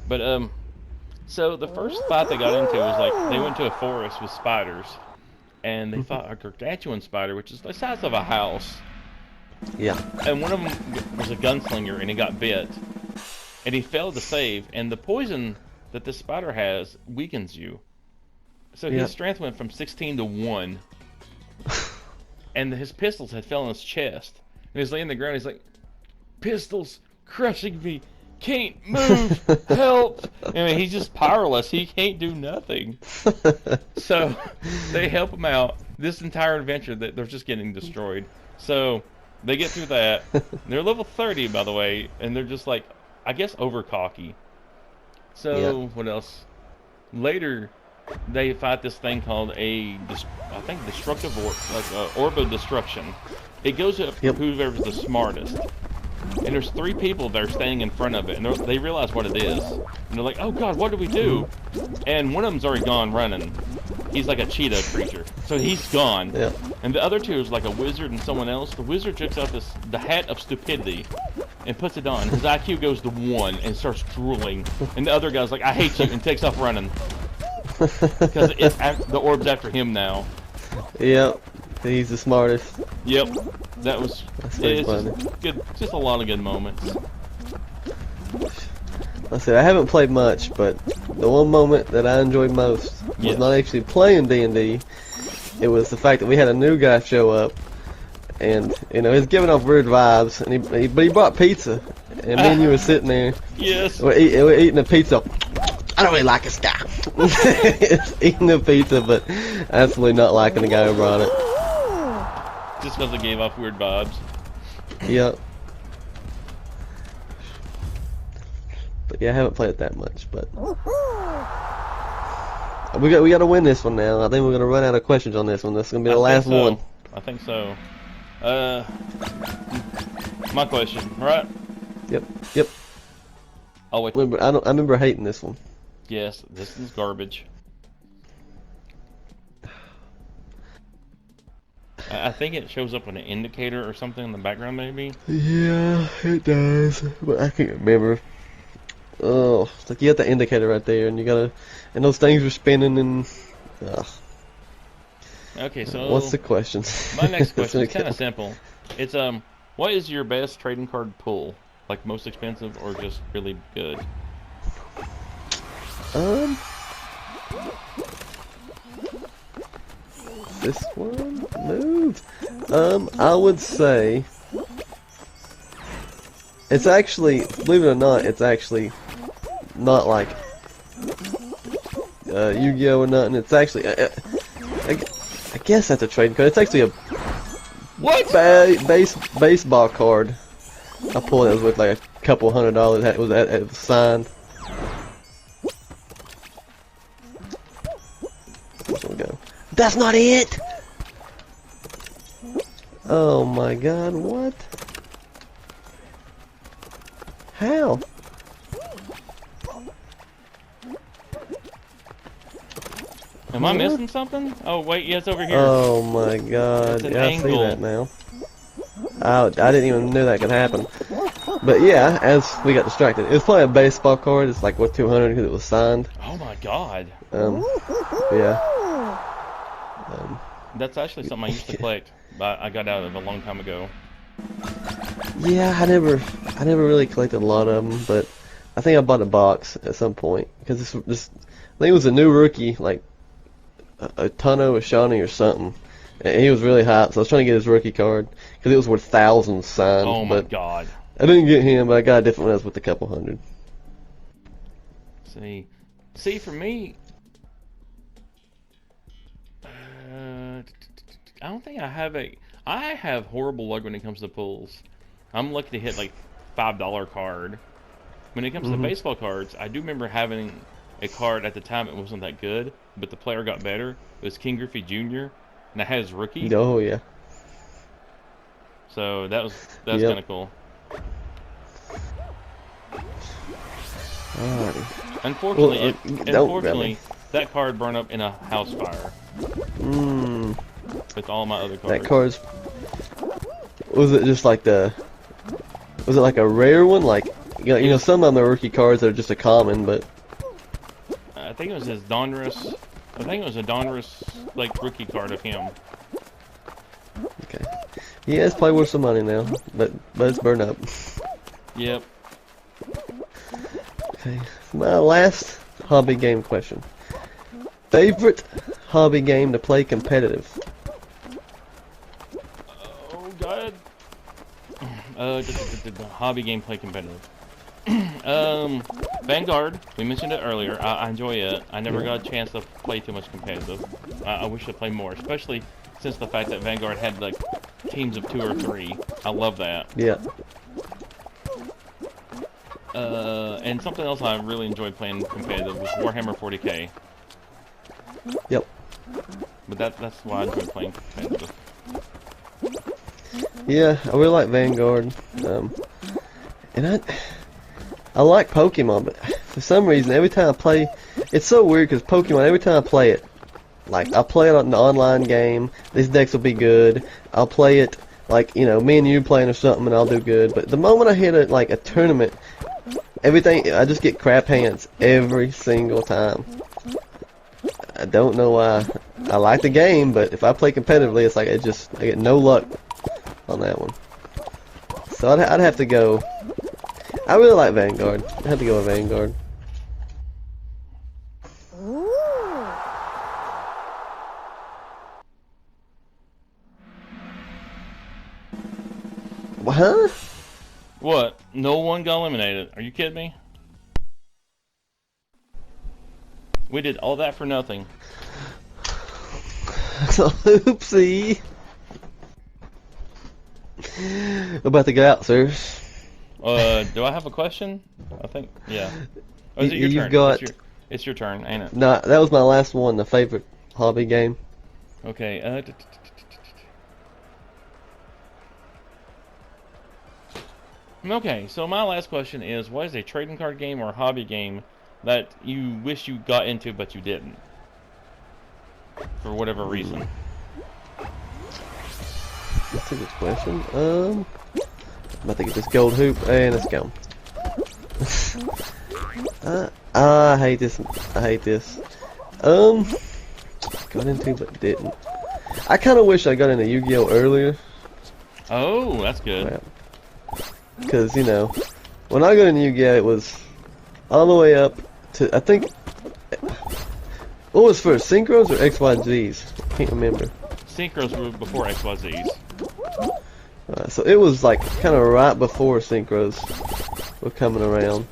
But, so the first fight they got into was like, they went to a forest with spiders, and they fought a gargantuan spider, which is the size of a house. Yeah. And one of them was a gunslinger, and he got bit. And he failed to save, and the poison that this spider has weakens you. So his strength went from 16 to 1. And his pistols had fell in his chest. And he's laying on the ground, he's like, pistols crushing me, can't move, help. I mean, he's just powerless, he can't do nothing. So they help him out. This entire adventure, that they're just getting destroyed. So they get through that. They're level 30, by the way, and they're just like, I guess, over cocky. So what else? Later, they fight this thing called I think destructive orb of destruction. It goes up to whoever's the smartest. And there's 3 people that are standing in front of it, and they realize what it is. And they're like, oh god, what do we do? And one of them's already gone running. He's like a cheetah creature. So he's gone. Yeah. And the other 2 is like a wizard and someone else. The wizard checks out the hat of stupidity and puts it on. His IQ goes to 1 and starts drooling. And the other guy's like, I hate you, and takes off running. Because the orb's after him now. Yep. He's the smartest. Yep. That was It's just good. Just a lot of good moments. I said I haven't played much, but the one moment that I enjoyed most was not actually playing D&D. It was the fact that we had a new guy show up, and you know he's giving off weird vibes, and but he brought pizza, and me and you were sitting there. Yes. We're eating the pizza. I don't really like this guy. Eating the pizza, but absolutely not liking the guy who brought it. Just because it gave off weird vibes. Yep. But yeah, I haven't played it that much. But we got to win this one now. I think we're gonna run out of questions on this one. This is gonna be the last one. I think so. My question, right? Yep. Oh wait. I remember hating this one. Yes, this is garbage. I think it shows up with an indicator or something in the background, maybe. Yeah, it does, but I can't remember. Oh, it's like you got the indicator right there, and and those things are spinning, and. Okay, so what's the question? My next question is kind of simple. It's what is your best trading card pull? Like most expensive or just really good? This one move. I would say it's actually, believe it or not, it's actually not like Yu-Gi-Oh or nothing. It's actually I guess that's a trading card. It's actually a what baseball card. I pulled it. It was with like a couple $100. It was signed. There we go. That's not it. Oh my God! What? How? Am I missing something? Oh wait, yeah, it's over here. Oh my God! It's an Yeah, I angle. see that now. I didn't even know that could happen. But yeah, as we got distracted, it was probably a baseball card. It's like worth 200 because it was signed. Oh my God. Yeah. That's actually something I used to collect, but I got out of a long time ago. Yeah, I never really collected a lot of them, but I think I bought a box at some point because this I think it was a new rookie, like a Tano, a Shawnee, or something. And he was really hot, so I was trying to get his rookie card because it was worth thousands signed. Oh my but God. I didn't get him, but I got a different one that was worth a couple hundred. See, for me, I don't think I have I have horrible luck when it comes to pulls. I'm lucky to hit like $5 card. When it comes to baseball cards, I do remember having a card at the time. It wasn't that good, but the player got better. It was King Griffey Jr. and I had his rookie. Oh yeah. So that's kind of cool. Alrighty. Unfortunately, that card burned up in a house fire. With all my other cards. That card's. Was it just like was it like a rare one? Like, you know, some of them are rookie cards that are just a common, but. I think it was his Donruss. I think it was a Donruss like rookie card of him. Okay. Yeah, it's probably worth some money now, but it's burned up. Yep. Okay. My last hobby game question. Favorite hobby game to play competitive? Oh God. Hobby game play competitive. Vanguard. We mentioned it earlier. I enjoy it. I never got a chance to play too much competitive. I wish to play more, especially since the fact that Vanguard had like teams of 2 or 3. I love that. Yeah. And something else I really enjoyed playing competitive was Warhammer 40k. Yep. But that's why I enjoy playing competitive. Yeah, I really like Vanguard. And I like Pokemon, but for some reason, every time I play, it's so weird because Pokemon, every time I play it, like, I'll play it on the online game, these decks will be good, I'll play it, like, you know, me and you playing or something, and I'll do good, but the moment I hit a tournament, everything, I just get crap hands every single time. I don't know why. I like the game, but if I play competitively, it's like, I get no luck on that one. So I'd have to go. I really like Vanguard. I'd have to go with Vanguard. Huh? What? No one got eliminated. Are you kidding me? We did all that for nothing. So, oopsie. About to get out, sir. Do I have a question? I think, yeah. Oh, You, is it your you've turn? got. It's your turn, ain't it? Nah, that was my last one. The favorite hobby game. Okay. Okay. So my last question is: what is a trading card game or hobby game that you wish you got into but you didn't, for whatever reason? That's a good question. I'm about to get this gold hoop, and let's go. I hate this. I hate this. Got into but didn't. I kind of wish I got into Yu-Gi-Oh earlier. Oh, that's good. Because, you know, when I got into Yu-Gi-Oh, it was all the way up to, I think, what was first, Synchros or XYZs? I can't remember. Synchros were before XYZs. So it was like kind of right before Synchros were coming around.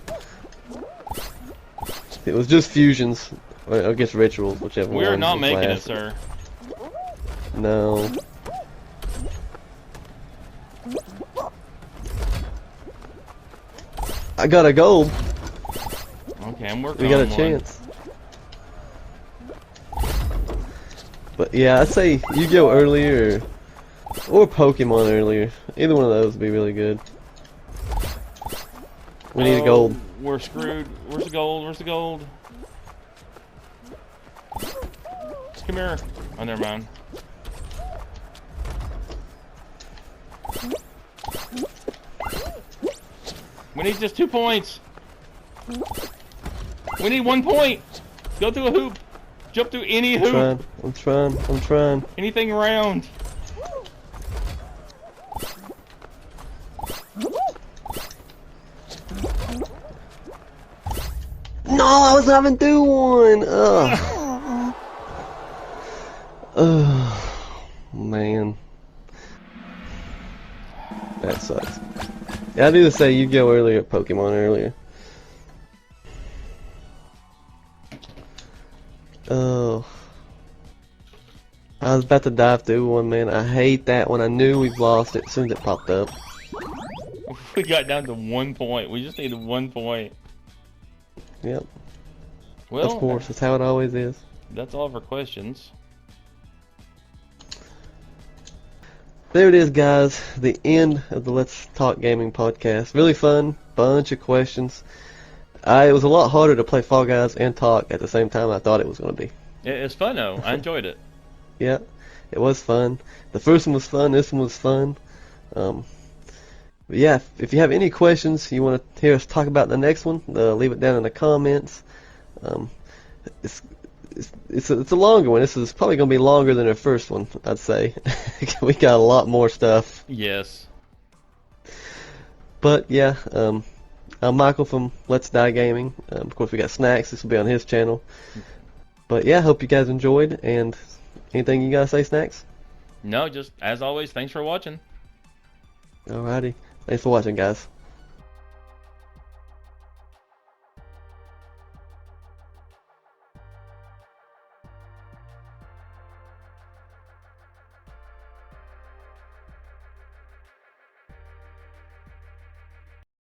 It was just fusions, or I guess rituals, whichever one. We're not making last. it, sir. No. I got a gold. Okay, I'm working We got on a one. chance. But yeah, I'd say Yu-Gi-Oh earlier or Pokemon earlier. Either one of those would be really good. We need a gold. We're screwed. Where's the gold? Where's the gold? Come here. Oh, never mind. We need just 2 points. We need 1 point. Go through a hoop. Jump through any hoop. I'm trying. Anything around. No, I was having to do one. Ugh. Ugh. Man. That sucks. Yeah, I do say Yu-Gi-Oh earlier, Pokemon earlier. Oh. I was about to dive through one, man. I hate that when I knew we've lost it as soon as it popped up. We got down to 1 point. We just needed 1 point. Yep. Well, Of course, that's how it always is. that's all of our questions. There it is, guys. The end of the Let's Talk Gaming podcast. Really fun. Bunch of questions. It was a lot harder to play Fall Guys and talk at the same time I thought it was going to be. It's fun, though. I enjoyed it. Yeah, it was fun. The first one was fun. This one was fun. But yeah, if you have any questions you want to hear us talk about the next one, leave it down in the comments. It's a longer one. This is probably going to be longer than our first one, I'd say. We got a lot more stuff. Yes. But yeah, I'm Michael from Let's Die Gaming. Of course, we got Snacks. This will be on his channel. But yeah, hope you guys enjoyed. And anything you gotta say, Snacks? No, just as always, thanks for watching. Alrighty. Thanks for watching, guys.